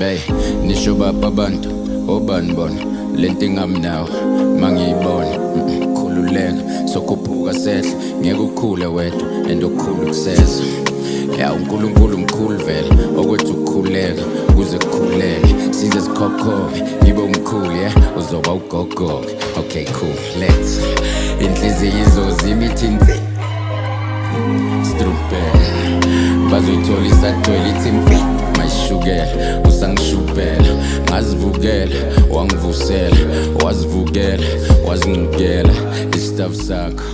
Bay, nisho babantu, obanibona, lento ingamnawo, mangiyibona, khululeka, sokhuphuka sehle, ngeke ukhule wedwa, and ukhulu kuseza. Ya uNkulunkulu mkhulu vele, okwethu ukukhuleka, kuze kukhuleke, size sikhokhoke, ngibe umkhulu, yeah, uzoba ugogoke. Okay, cool, let's. Inhliziyo izozima ithi nzi. Strupel, bazoyithola isagcwele ithi mfi. Mayishukela, usangishupela, ngazivukela, wangivusela, wazivukela, wazincukela, isitafu sakho.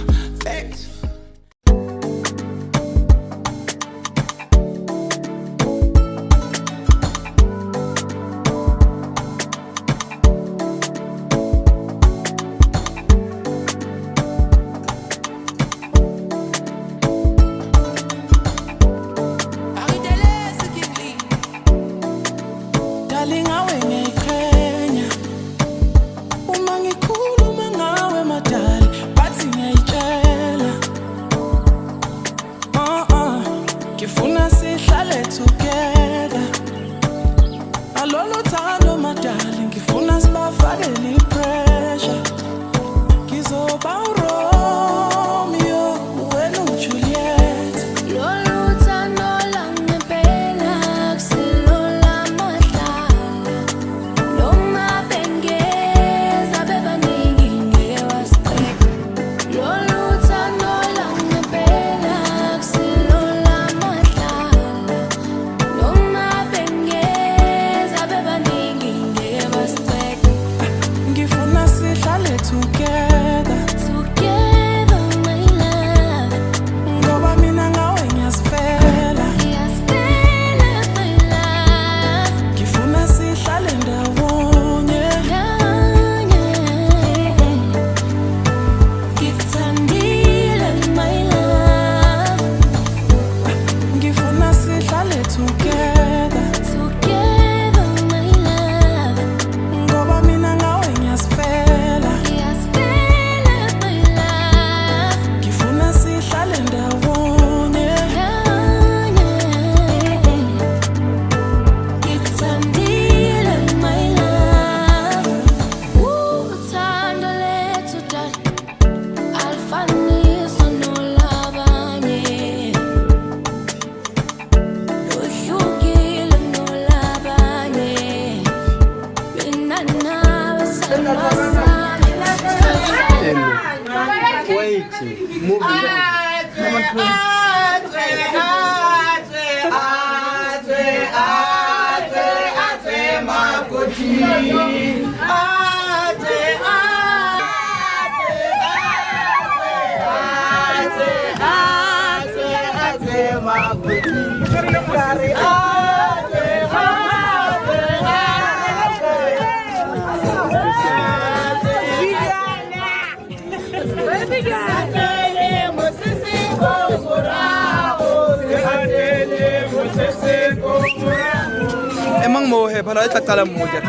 Emang mau hebat aja tak mau jadi.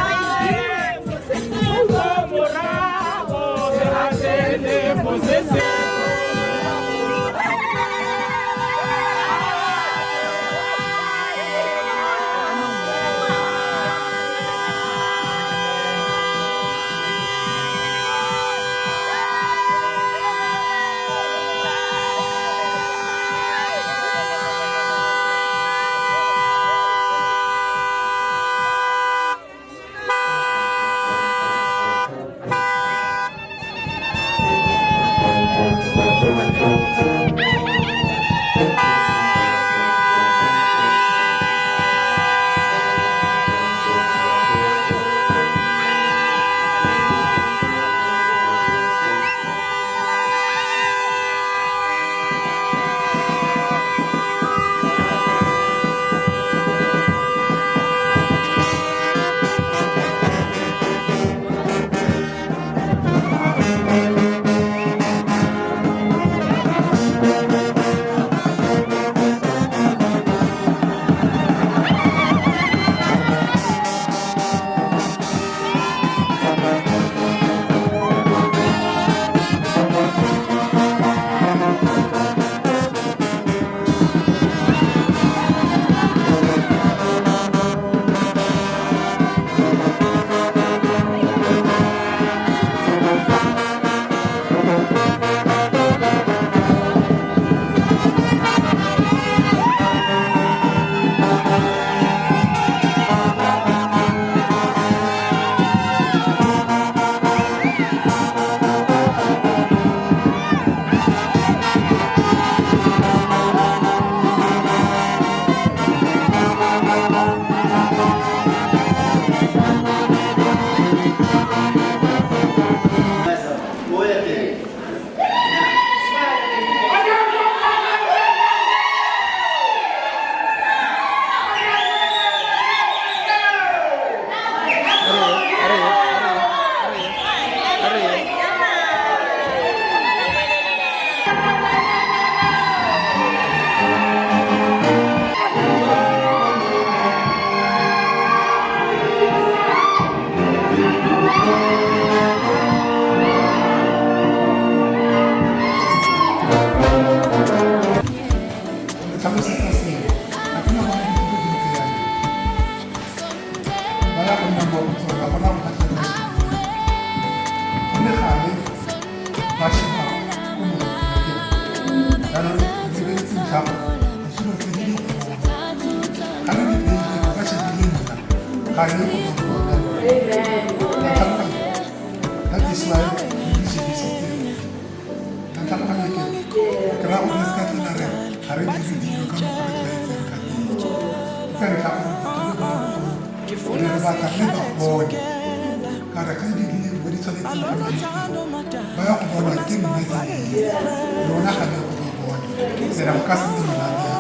That is why we should be sitting. And I'm going to grab this cat in the red. I read the video come for it. Very happy to do it. Never back a little boy. Got a kind of deal with it on its own. But I'm going to give me you're not going to be born. Then I'm casting them on the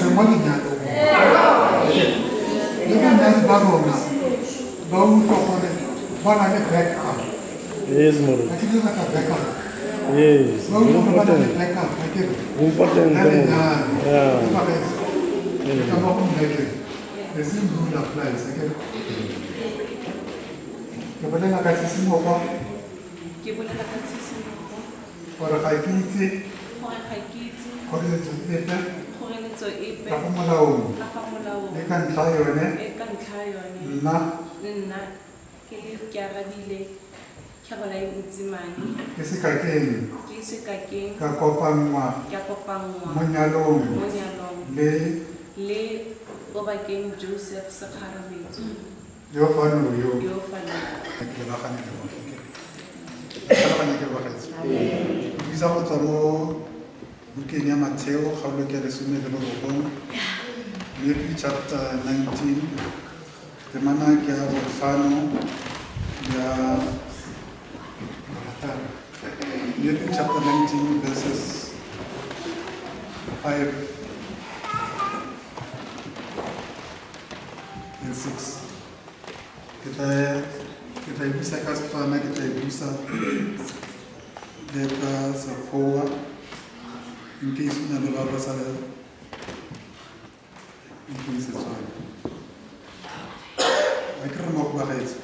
somebody. Yes, Moro. Yes, important. Important. Yeah. The same rule applies. Kemudian akan sisi apa? Orang kaki ikan sayur ne? Na. Kesekakeng. Kakopangwa. Monyalong. Le. Obakeng Joseph Sakharavithu. Yo fanu yo. Yo fanu. Kita akan itu. tlhaloganya ke bagaetso bisa go tswa mo bukeng ya Matheo kgaolo ke 19 Matthew chapter 19 temana ke ya botlhano ya Matthew chapter 19 verses 5 and 6 kita ibisa ka Setswana kita ibisa le ka Sekgowa in case una le ba sa in case Setswana I kry mo go bagaetsa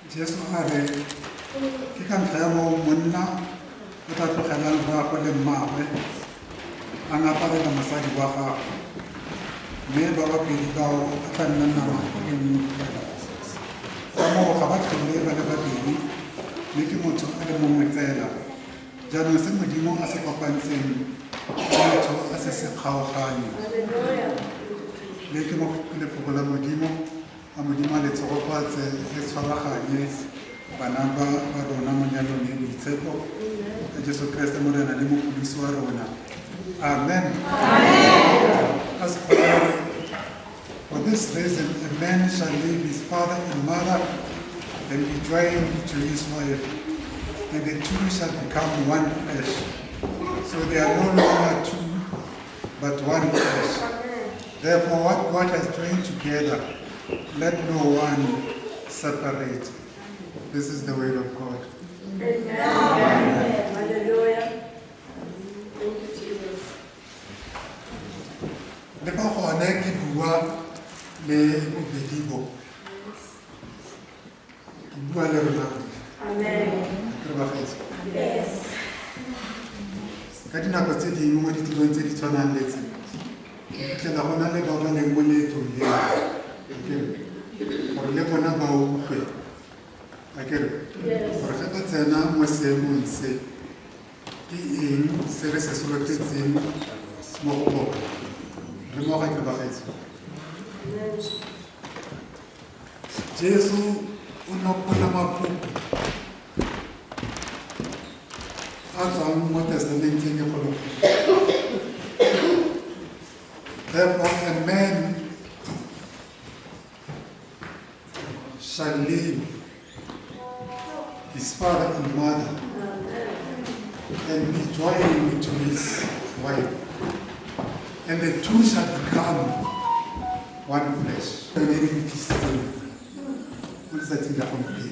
Jesu a re ke ka ntlha ya mo monna o tla tlogelang boagwe le mmaagwe a ngaparela mosadi wa gagwe mme ba babedi bao a tla nna nama le nngwe fela ka moo ga ba tlhole ba le babedi mme ke motho a le mongwe fela jaanong se modimo a se kopantseng motho a se se kgaoganye le ke lefoko la modimo a modimo a le tsogofatse le tshwaraganye bana ba rona mo nyalong le boitshepo ka Jesu Kriste morena le mogodisi wa rona amen as for this reason a man shall leave his father and mother and be joined to his wife and the two shall become one flesh so they are no longer two but one flesh therefore what God has joined together let no one separate. This is the word of God. Amen. Hallelujah. Thank you, Jesus. Le pa go ne ke bua le bobedi bo. Ke bua le rona. Amen. Ke ba fetsa. Yes. Ka dinako tse dingwe mo ditirong tse di tshwanang le tse. Ke tla gona le ba ba leng mo leetong le. Gore le bona ba utlwe. Akere gore ge ba tsena mo seemong se ke eng se re se solofetseng mo go bona re mo ga ke bagaetso Jesu o nopola mafoko a tswang mo testamenteng e kgolo therefore a man shall leave his father and mother and be joined to his wife, and the two shall become one flesh. What is that in the company?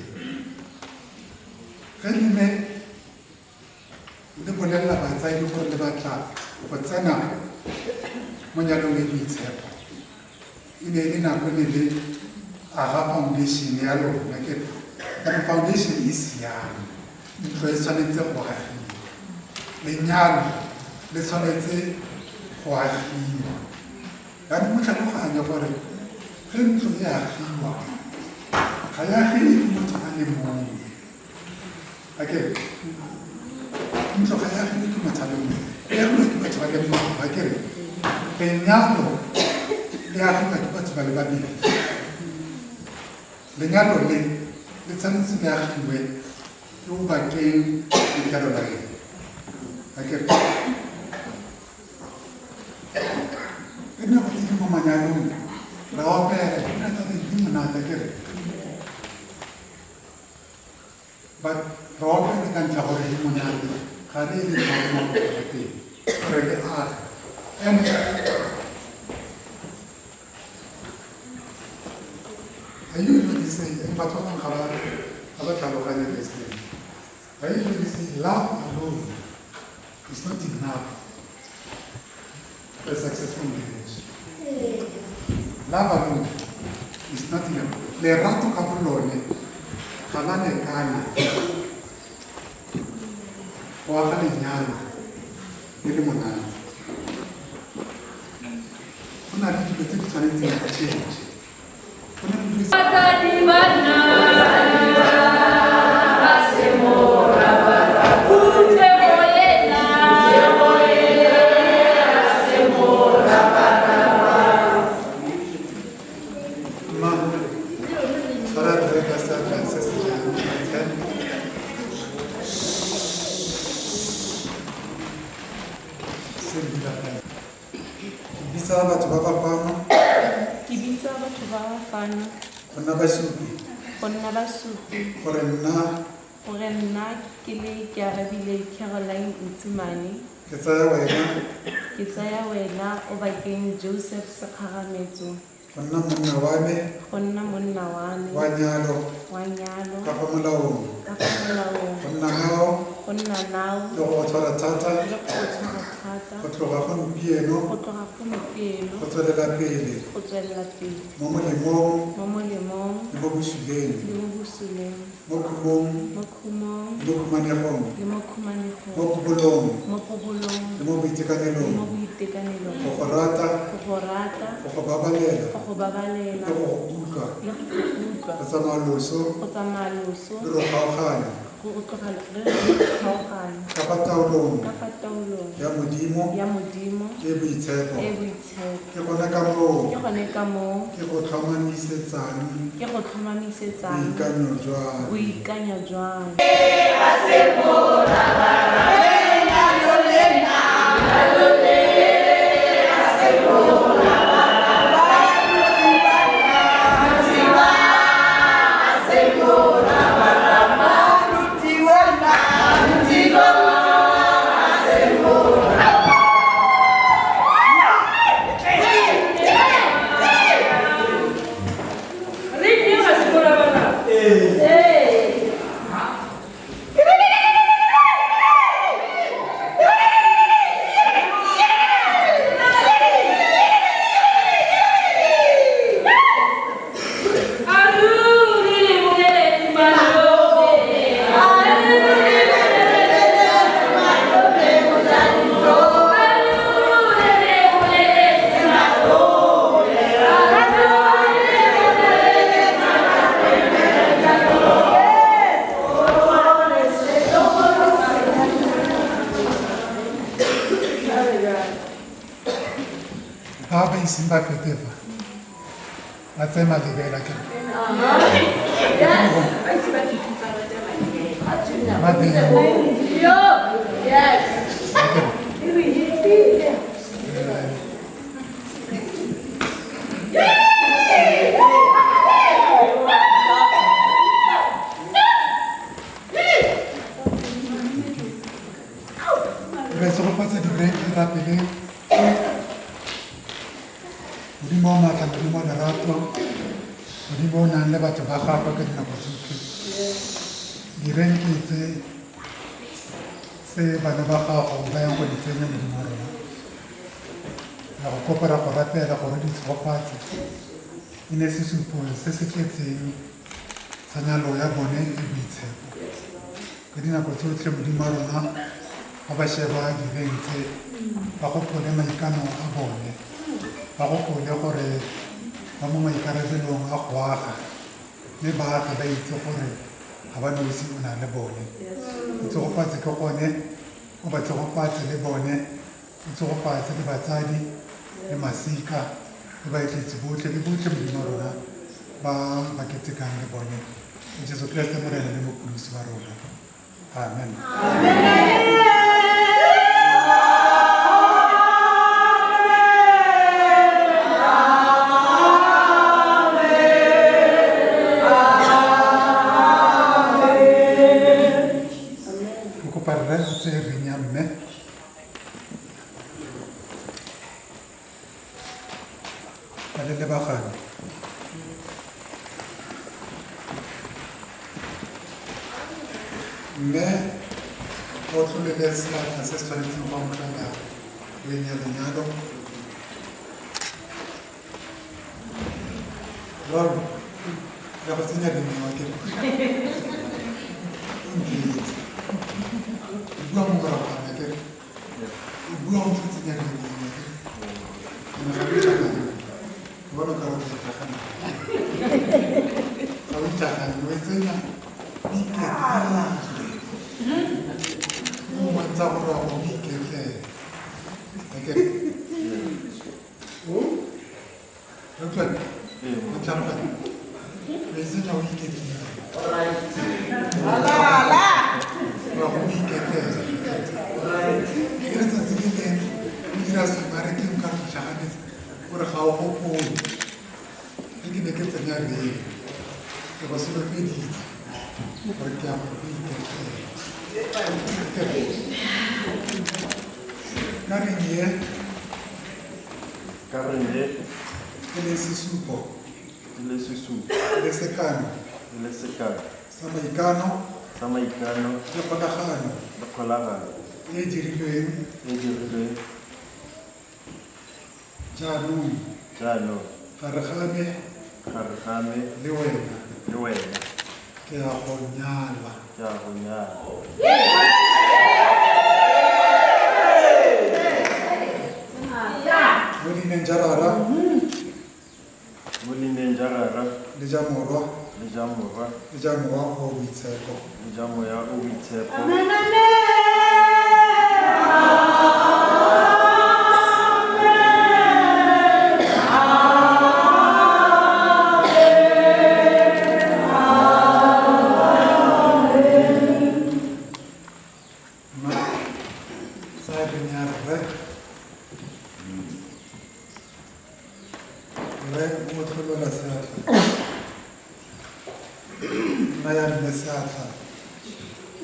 Kalime le bolella batsadi gore le batla go tsena mo nyalong le boitshepo e ne le nako ne le aga foundation ya lona ke the foundation is young. Ntlo e tshwanetse go agiwa lenyalo le tshwanetse go agiwa yaanong mo tlhaloganya gore ge ntlo e agiwa ga e agile ke motho a le mongwe akere ntlo ga e agile ke motho a le mongwe e agilwe ke batho ba le mmogo akere lenyalo le agiwa ke batho ba le babedi lenyalo le tshwanetse le agiwe ke o bakeng le Caroline akere e nne go tsedi mo manyalong re opela dira tsa di monate akere but re opele ka ntlha gore di monate ga re le mo teng gore le aga and I usually say, in Batman Khala, I usually say, love alone is not enough for a successful marriage. Love alone is not enough. Le rato kapulone, kalane kane, wakale nyalo, nile monana. Kuna vitu vitu tunaweza change. Bisa batho ba bafana Ke bitsa batho ba bafana go nna basupi go nna basupi gore nna gore nna ke le Kearabile Caroline Ntsimane ke tsaya wena ke tsaya wena o bakeng Joseph Sekgarametso go nna monna wa me go nna monna wa me wa nyalo wa nyalo ka fa molaong ka fa molaong go nna nao go nna nao le go tshwara thata le go tshwara thata go tloga gompieno go tloga gompieno go tswelela pele go tswelela pele mo molemong mo molemong le mo bosuleng le mo bosuleng mo khumong mo khumong le mo khumanegong le mo khumanegong mo pubolong mo pobolong le mo le boitekanelong mo boitekanelong go go rata go go rata go go babalela go go babalela le go go utlwa le go go utlwa go tsamaya loso go tsamaya loso le go kgaoganya go tlogela le kgaoganya ka fa taolong ka fa taolong ya modimo ya modimo e boitshepo e boitshepo ke gone ka moo ke gone ka moo ke go tlhomamisetsang ke go tlhomamisetsang boikanyo jwang boikanyo jwang Simba feteva a tsema lebela ke re se go fatsa di-break rapele modimo wa maatla modimo wa lerato modimo o nang le batho ba gagwe ka dinako tsotlhe direnke tse bana ba gago ba yang go di tsenya modimo wa rona ya go kopela go rapela gore di tshegofatse e ne sesupo se se tletseng sa nyalo ya bone e boitshepo ka dinako tsotlhe modimo wa rona ba ba sheba direng tse ba gopole maikano a bone ba gopole gore ba mo maikarabelong a go aga mme baagi ba itse gore ga ba nosi o na le bone o tsegofatse ke gone o ba tsegofatse le bone o tsegofatse le batsadi le masika le baetletsi botlhe le botlhe modimo wa rona ba ketekang le bone jesu kreste morena le mopholosi wa rona amen. Parla se rigname alle le bagane mme o tlolele seatla se se tshwanetseng go amogela lenyalo lolo ya go tsenya dinyewa ke bua mo morago ke bua o tsenya dinyewa ke ne ga re tsaka bona ka go tsaka ga o tsaka o tsenya Manza gore a go iketle ke okay o tsaka e tsenya o iketle ala go iketle ke re tsa tsile dira sebare ke nka go tlhaganetse gore ga o gopole ke ne ke tsenya reng ke go solofeditse gore ke a go Karenge ke le sesupo le sesupo le sekano le sekano sa maikano sa maikano le kgolagano le kgolagano e e dirilweng e dirilweng jaanong jaanong gare ga me gare ga me le wena le wena ke a go nyala ke a go nyala mo dineng ja rara mo lineng ja rara le ja morwa le ja morwa le ja mowa go boitshepo le ja moya o boitshepo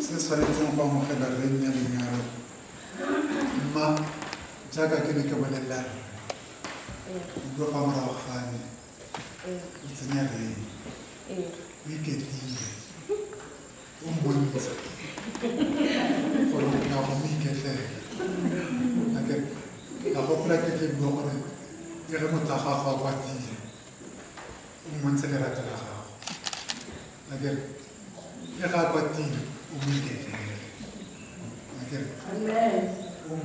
se tshwanetseng go amogela reng ya lenyalo mma jaaka ke ne ke bolelela utlwa fa morago gane o tsenya reng o iketlile o mmontsha gore o tla go mo iketlela a gopola ke ke bua gore e re motho a gago a kwatile o mmontshe lerato la gago akere e ga a kwatile o mo iketlele akere o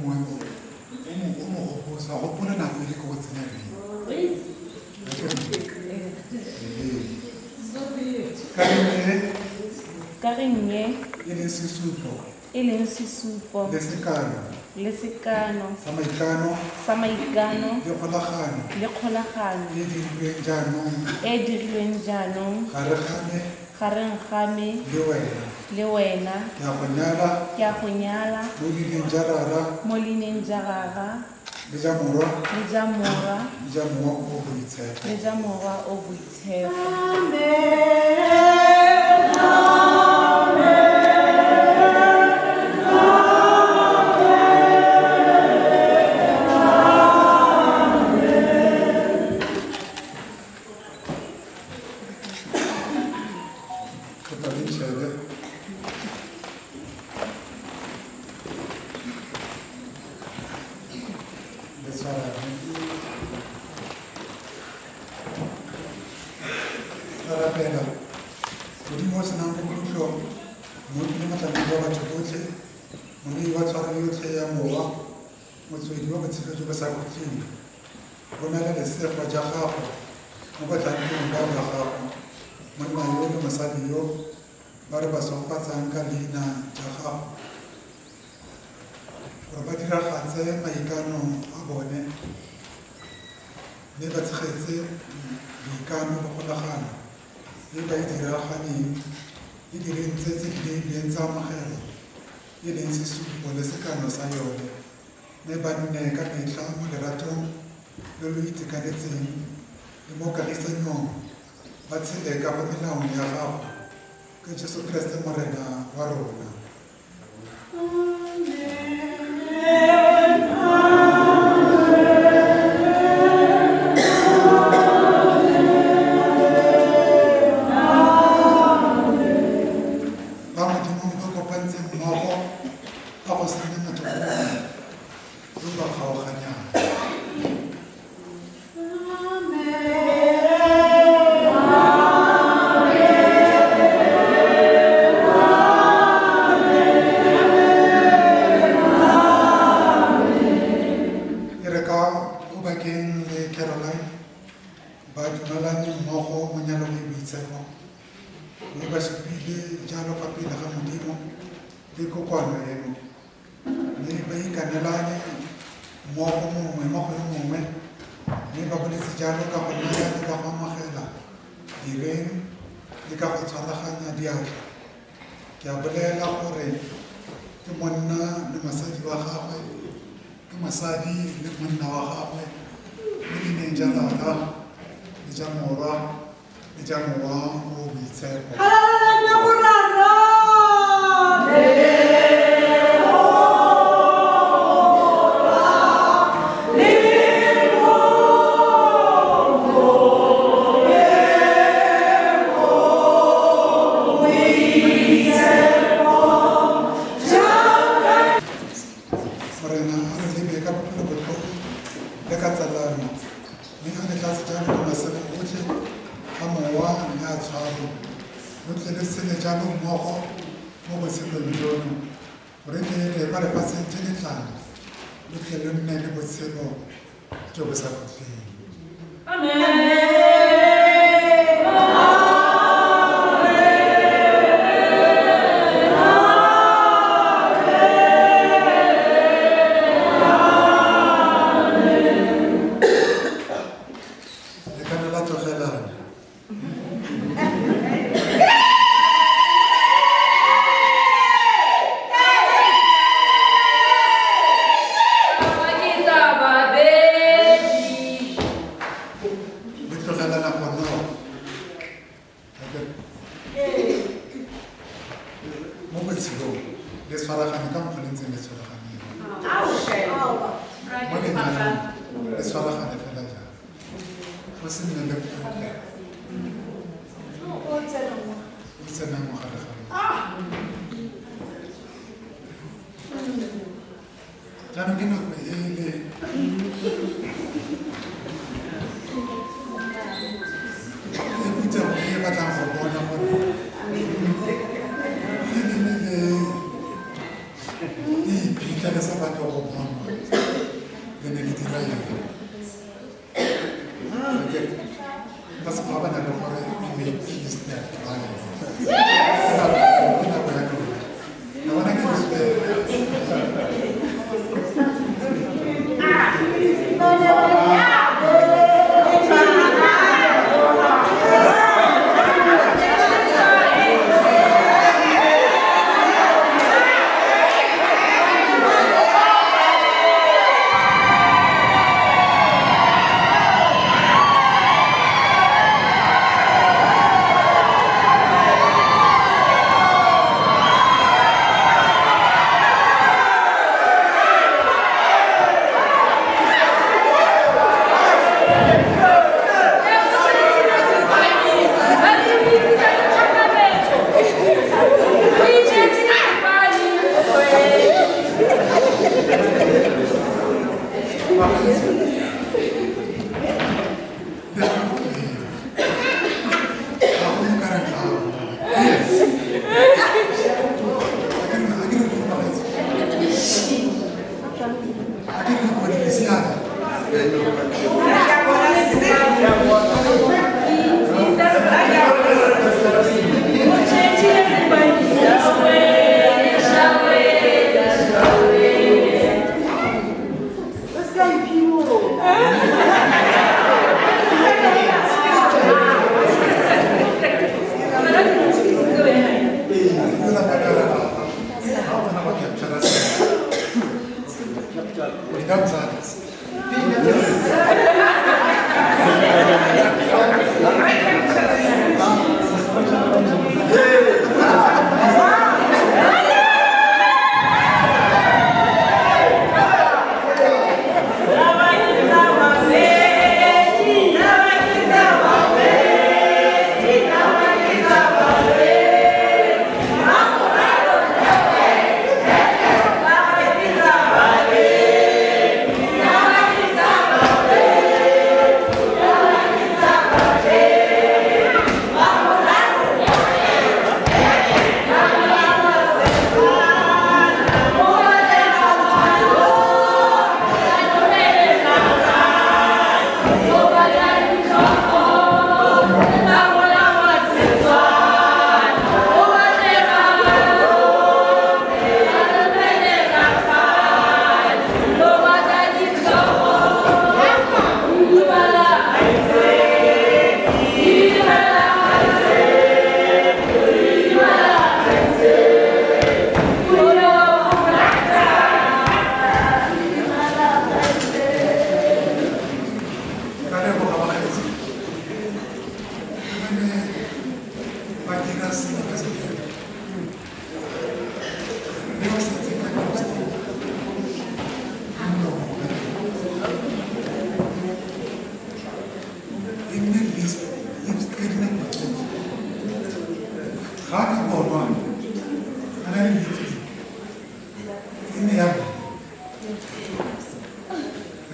mo goposa gopola nako e le ke go tsenya reng ka rennye e leng sesupo e leng sesupo le sekano sa maikano le kgolagano le kgolagano e dirilweng jaanong e dirilweng jaanong gareng ga me le wena ke a go nyala mo lineng ja rara le ja morwa o boitshepo rapela modimo o senang bokhutlo mo le matlamedi wa batho botlhe monei wa tshwaro yotlhe ya mowa motswedi wa botshelo jo bo sa khutleng romela lesego ja gago mo batlhankeng ba ba gago monna yo le mosadi yo ba re ba sofatsang ka leina ja gago gore ba diragatse maikano a bone mme ba tshegetse boikano le kgolagano e ba e diraganeng e direng tse di leng tsa amogelo e leng sesupo le sekano sa yone mme ba nne ka metlha mo leratong le lo itekanetseng le mo kagisanyong ba tshele ka mo melaong ya gago ka Jesu Kriste morena wa rona. ke mosadi le monna wa gagwe mo dineng jalara le ja morwa le ja mowa mo boitshepo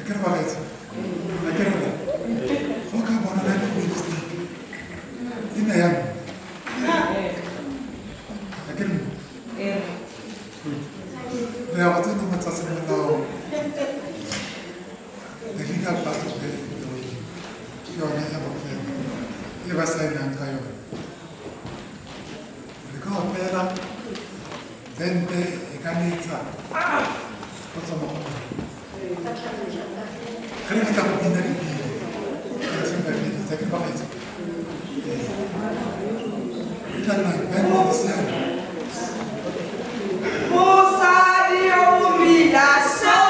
akere ba gaetso akere ba go ka bona la di lipstick ina ya akere mo ya go tsena mo tsa semolao le liga ba tso be yona ya bofelo e ba saenang ka yona re ka opela vente e ka netsa go tswa mo go Kaya kita ko din na rin dito. Kaya sa mga dito, sa kaya bakit? Ito lang, Ben Montiel. Musa di humilhação.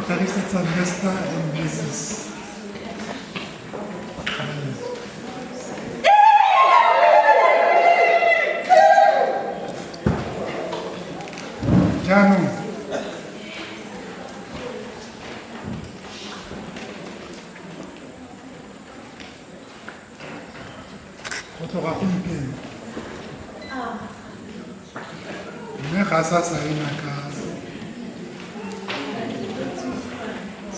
tlhagisetsa Lester and Mrs. Jaanong go tloga gompieno mme ga sa saena ka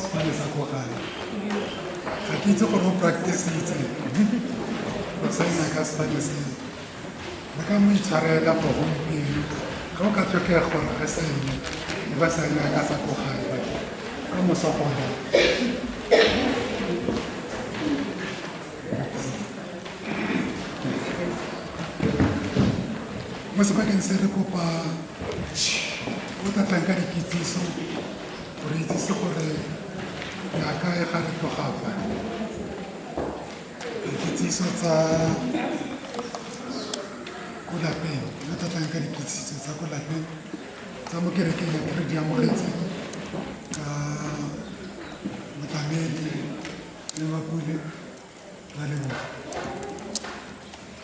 sefane sa ko gae ga ke itse gore o practice-itse go saena ka sefane se ba ka mo itshwarela for gompieno ga o ka tlhokega gore re saene e ba saena ka sa ko gae ka moso gona mo sebakeng se re kopa o tlatlang ka dikitsiso gore itsise gore yaka e ga re tlogafa dikitsiso tsa ko lapeng o tlatlang ka dikitsiso tsa ko lapeng tsa mo kerekeng ya kere di amogetse ka motlamedi le bapule ba leboga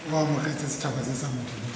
o amogetse setšhaba se sa modimo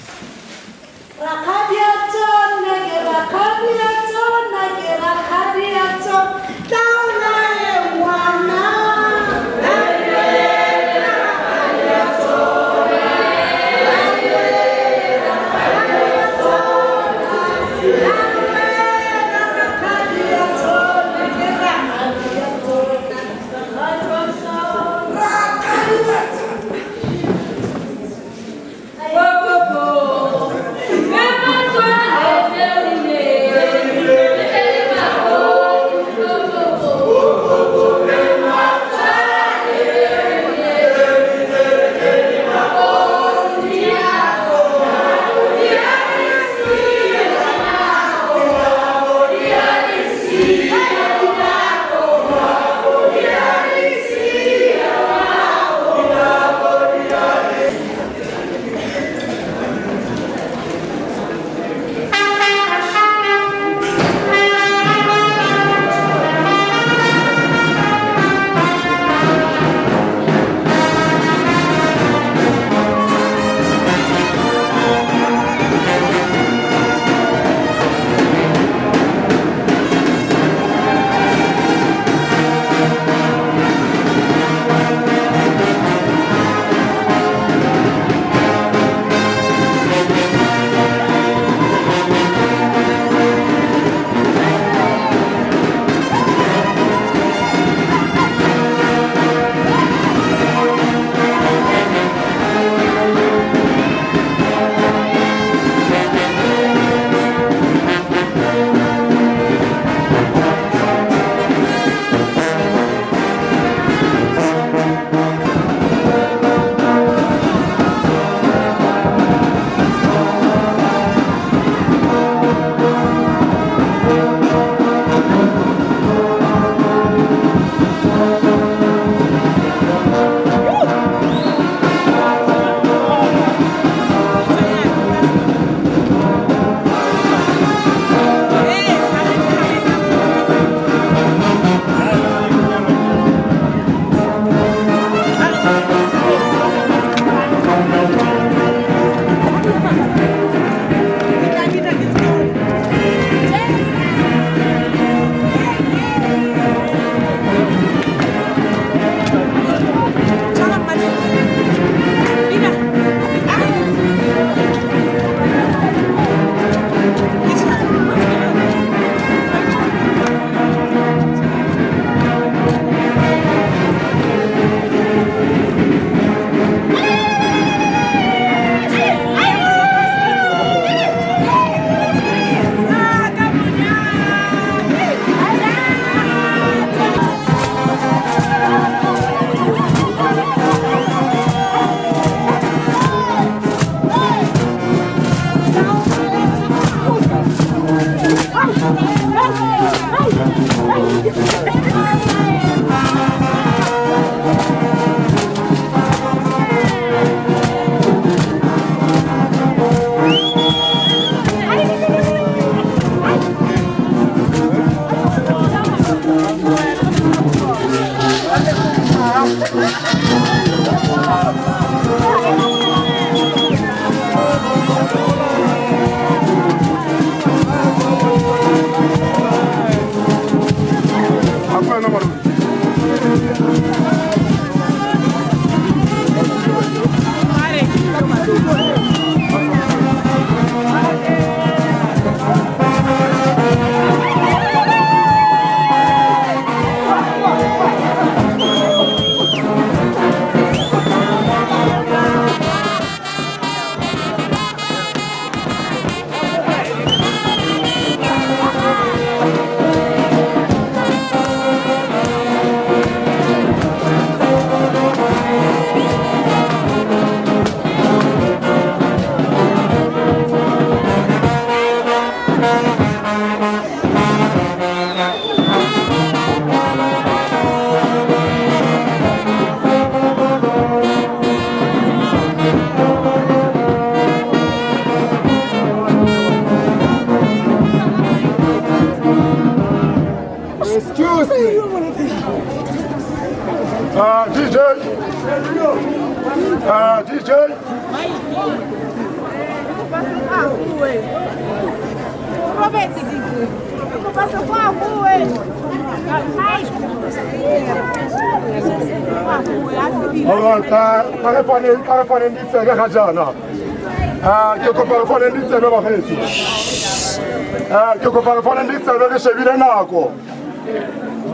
DJ. DJ. Ke kopa re fane di tsebe bakgetsi. Ke kopa re fane di tsebe re shebile nako.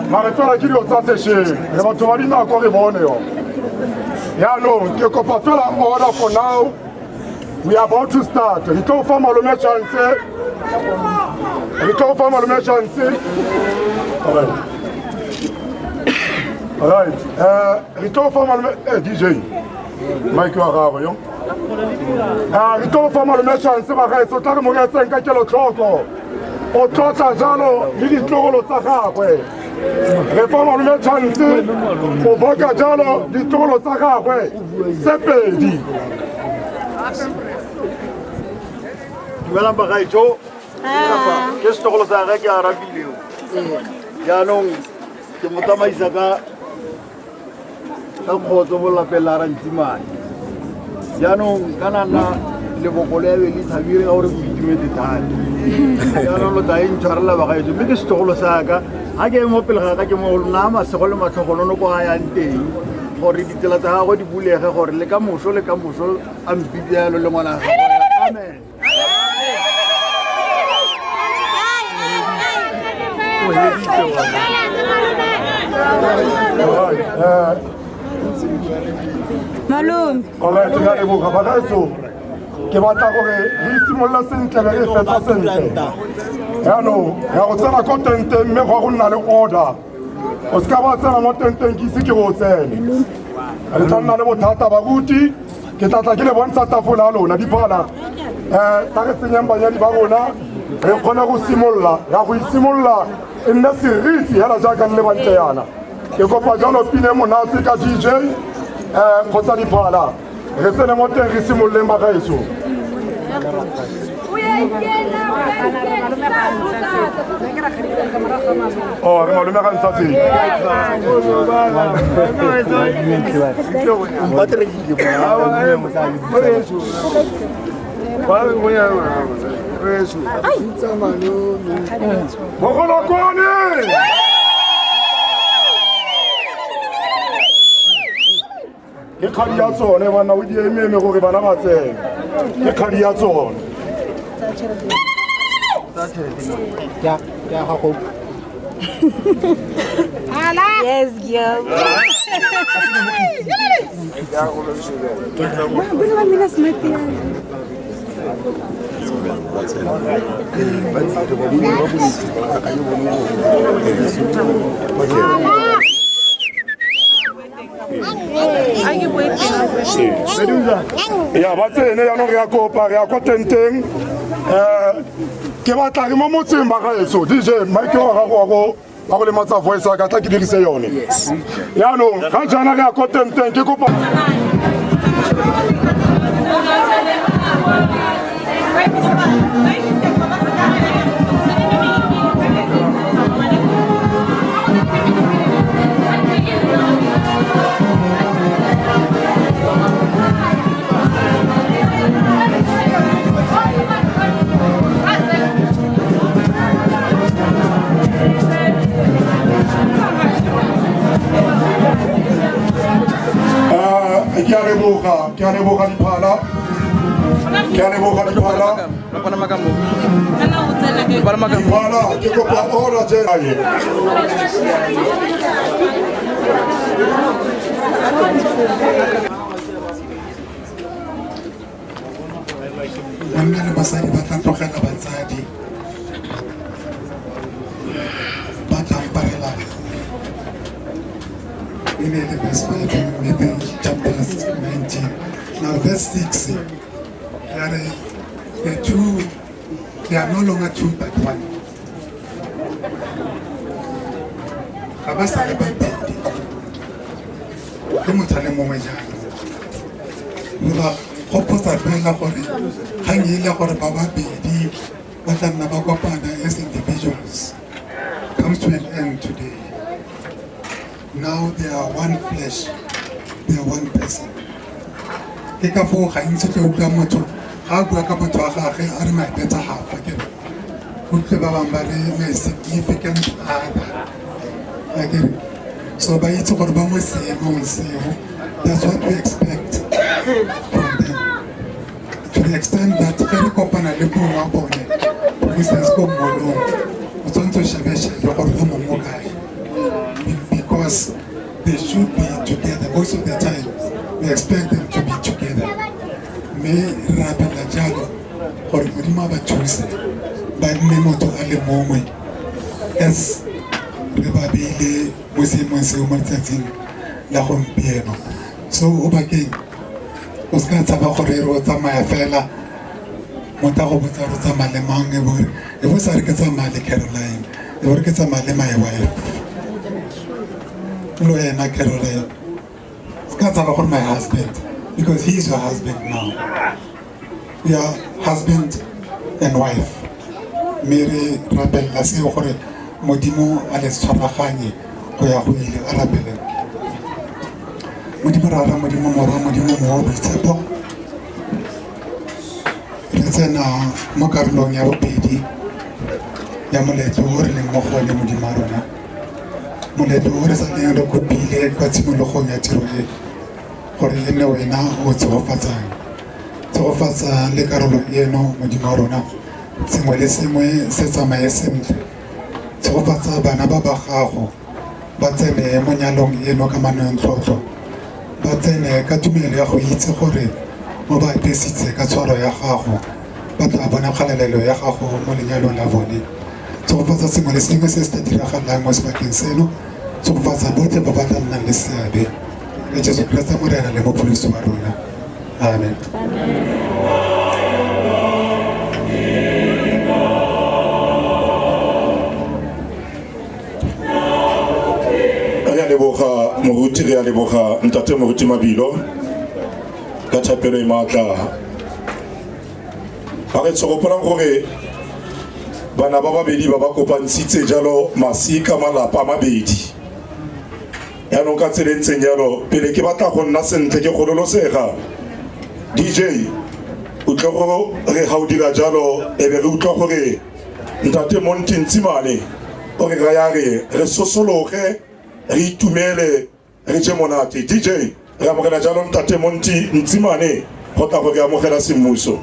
Mare fela ke dilo tsa sešeng re batho ba dinako re bone yo. Yaanong ke kopa fela order for now. We are about to start. Re tlo fa malome chance. Re tlo fa malome chance. Alright. Re tlo fa malome DJ. Mike wa gago yo. Re tlo fa malome chance ba ga etso tla re mo ga tseng ka kelo tlhoko. O tlotsa jalo le ditlogolo tsa gagwe. Re fa malome chance o boka jalo ditlogolo tsa gagwe tse pedi. Dumelang bagaetsho ke setogolo sa ga ke arabile jaanong ke mo tsamaisa ka kgotso mo lapeng la Rantsimane jaanong ka nana leboko le be le thabile ka gore go itumetse thata jaanong lo tla intshwarela bagaetsho mme ke setogolo sa ka ga ke mo pele ga ka ke mo naya masego le matlhogonono ko ga yang teng gore ditsela tsa gagwe di bulege gore le ka moso a mpitse jalo le ngwana amen. Malum. Alright, ke a leboga bagaetso. Ke batla gore re simolola sentle re fetsa sentle. Yaanong ya go tsena ko tenteng mme go nna le order. O ska ba tsena mo tenteng ke ise ke go tsene. Re tla nna le bothata baruti ke tla ke le bontsha tafola ya lona diphala. Ta re tsenyang banyadi ba rona re kgona go simolola ya go isimolola e nne seriti hela jaaka le bantle yana. Ke kopa jalo pine monate ka DJ kgotsa diphala re tsene mo teng re simololeng bagaetso. Oh, re malome ga ntsa tse. Mogolokwane! Ke kgadi ya tsone bana o di ememe gore bana ba tsene. Ke kgadi ya tsone. Yes, girl. Ya ba tsene yaanong re ya kopa re ya kwa tenteng ke batla re mo motseng bagaetso DJ Mike wa gago ba go le matsa voice ka tla ke dirise yone yaanong ga jana re ya kwa tenteng ke kopa ke a leboga diphala diphala ke kopa order jenaye banna le basadi ba tla tlogela batsadi ba tla mparelana in the verse 5 maybe chapter 19. Now verse 6, they are no longer two but one. Abasa le babedi. Ke mothale mongwe jalo. Ba goposa fela gore ga ile gore ba babedi ba tla nna ba kopana as individuals comes to an end today. now they are one flesh, they are one person. Ke ka foo gantsi ke utlwa motho ga a bua ka motho wa gage a re my better half akere utlwe ba bangwe ba re my significant other akere so ba itse gore ba mo seemong seo. That's what we expect from them, to the extent that ge re kopana le mongwe wa bone, for instance ko mollong o tshwanetse o shebe-shebe gore o mongwe o kae, because they should be together most of the time. We expect them to be together. Me rapela jalo gore modimo ba thuse ba nne motho a le mongwe as re ba beile mo seemong seo mo letsatsing la gompieno. So o bakeng o se ka tshaba gore re o tsamaya fela motho a go botsa re tsamaya le mang e bo sa re ke tsamaya le Caroline e bo re ke tsamaya le my wife lo ena Caroline. My husband, because he's your husband now. We are husband and wife. Mary Rabel Lassie Hore Modimo Alex Charahani, Hoyahuili Arabelle. Modimo Rara Modimo Mora Modimo Mobi Tepo. Retena Mokarlong Yabedi Yamulet or Moholi Mudimarona. Mulet or is a little good be but Simolohonia Tiroe. Gore e nne wena o tsegofatsa le karolo eno modimo wa rona sengwe le sengwe se tsamaye sentle. Tsegofatsa bana ba ba gago ba tsene mo nyalong eno ka manontlhotlho, ba tsene ka tumelo ya go itse gore mo ba apesitse ka tshwaro ya gago ba tla bona kgalelelo ya gago mo lenyalong la bone. Tsegofatsa sengwe le sengwe se se tla diragalang mo sebakeng seno. Tsegofatsa botlhe ba ba tla nnang le seabe. Jesu Kriste morena le mopolisi wa rona. Amen. Re a leboga moruti, re a leboga ntate moruti Mabilo ka thapelo e maatla. Ba re tsogopolang gore bana ba babedi ba ba kopantshitse jalo masika malapa a mabedi. Yaanong ka tselentseng yalo pele ke batla go nna sentle ke gololosega DJ o tlo go re ha o dira jalo e be re utlwa gore ntate Monty Ntsimane o re ga ya re sosologe re itumele re je monate. DJ re amogela jalo ntate Monty Ntsimane go tla go re amogela semmuso.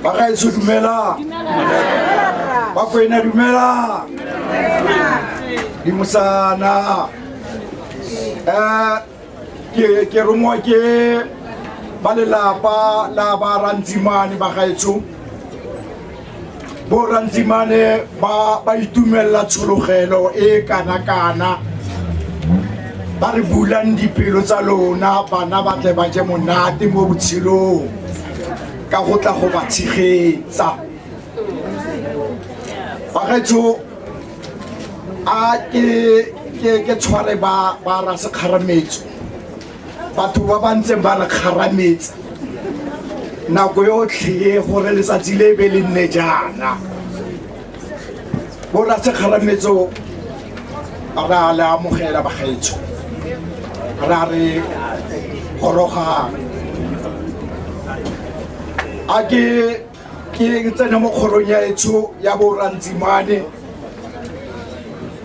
Bagaetsho dumela, bakwena dumela, dimosana. Ke romwa ke ba lelapa la ba Randzimane bagaetsho. Bo Randzimane ba itumella tshologelo e kana ba re bulang dipelo tsa lona bana ba tle ba je monate mo botshelong ka go tla go ba tshegetsa. Bagaetsho a ke tshware ba ra se kgarametso batho ba bantse ba re kgarametsa nako yotlhe gore letsatsi le be le nne jana. Bo ra se kgarametso ra la amogela bagaetsho ra re goroga a ke tsena mo kgorong ya etsho ya bo Randzimane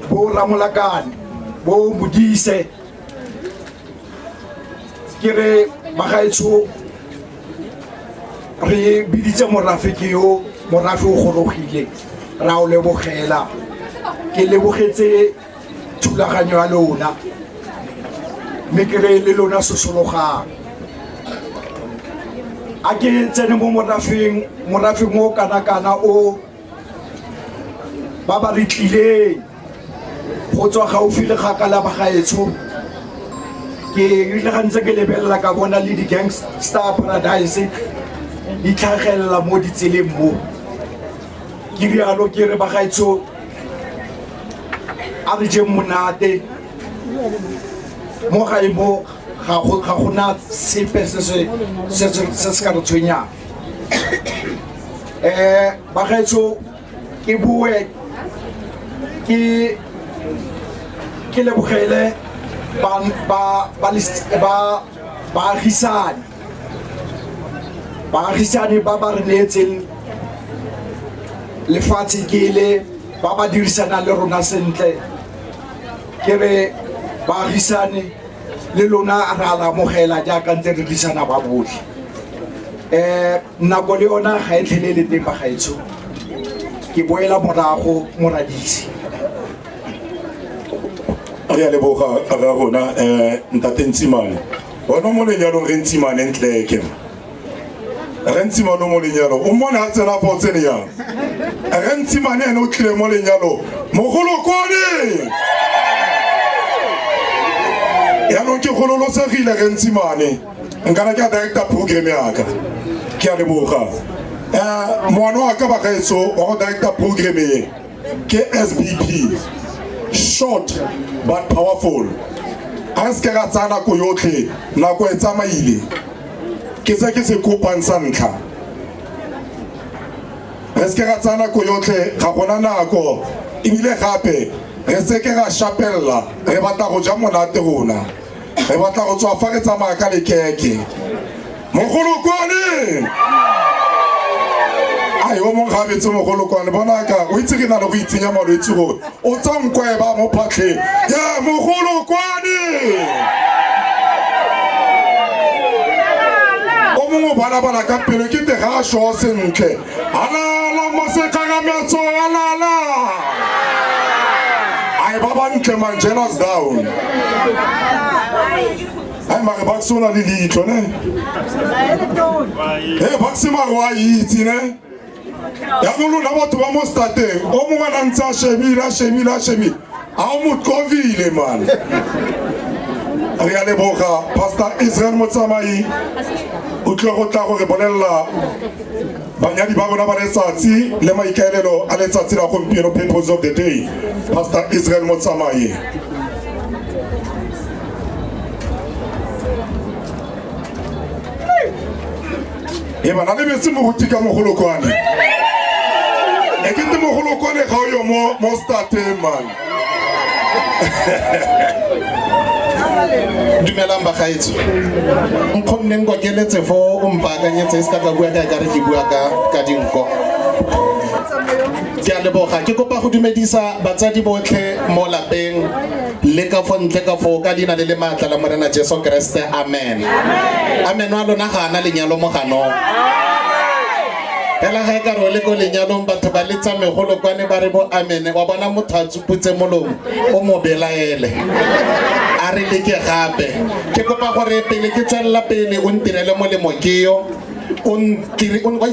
bo Ramolakane bo Modise ke re bagaetsho re biditse morafe ke yo morafe o gorogile ra o lebogela ke lebogetse thulaganyo ya lona mme ke re le lona sosologang a ke tsene mo morafeng o kana o ba ba re tlileng go tswa gaufi le kgakala ba gaetsho ke ile ga ntse ke lebelela ka bona le di-Gangster Paradise di tlhagelela mo ditseleng mo ke rialo ke re ba gaetsho a re je monate mo gae mo ga gona sepe se ka re tshwenyang ba gaetsho ke bue ke lebogele baagisane ba ba re neetseng lefatshe ke le ba ba dirisana le rona sentle ke re baagisane le lona ra la amogela jaaka ntse re disana ba botlhe nako le yona ga e tlhelele teng ba gaetsho ke boela morago moradisi re a leboga ga rona ntate Ntsimane bona mo lenyalong re Ntsimane ntleke re Ntsimane mo lenyalo o mona a tsena fa o tsene yang re Ntsimane ene o tlile mo lenyalo mogolokwane yaanong ke gololosegile re Ntsimane nkana ke a director program yaka ke a leboga moano wa ka ba gaetso wa go director program e ke SBP short but powerful a se ke ga tsaya nako yotlhe nako e tsamaile ke se ke se kopang sa ntlha re se ke ga tsaya nako yotlhe ga gona nako ebile gape re se ke ga shapella re batla go ja monate rona re batla go tswa fa re tsamaya ka lekeke mogolokwane ai o mong gabetse mogolokwane bona ka o itse ke na le go itsenya malwetse gore o tsankweba mo phatlheng ya mogolokwane o mongwe balabala ka pelo ke te ga a sho sentle alala mosekagametso alala ai ba bantle manjelas down ai mare ba sona le ditlo ne ba se mare wa itse ne ya lona batho ba mo stateng o mongwe a ntse a shebile a o mo kovile man re a leboga Pastor Israel Motsamai o tle go tla go re bolela banyadi ba bona ba letsatsi le maikaelelo a letsatsi la gompieno purpose of the day. Pastor Israel Motsamai. E bana le metsi mo gotika mogolokwane e ke te mogolokwane ga o yo mo starting man. Dumelang bagaetso nkgonneng go keletse fo o mpakanyetse se ka bua ka re ke bua ka dinko ke a leboga ke kopa go dumedisa batsadi botlhe mo lapeng le ka fo ntle ka fo ka dina le matla la morena Jesu Kriste amen amen wa lona ga ana lenyalo mo ganong ela ga ka ro le go lenyalong batho ba letsa megolokwane ba re bo amen wa bona motho a tsuputse molomo o mo belaele a re le ke gape ke kopa gore pele ke tswella pele o ntirele molemo ke yo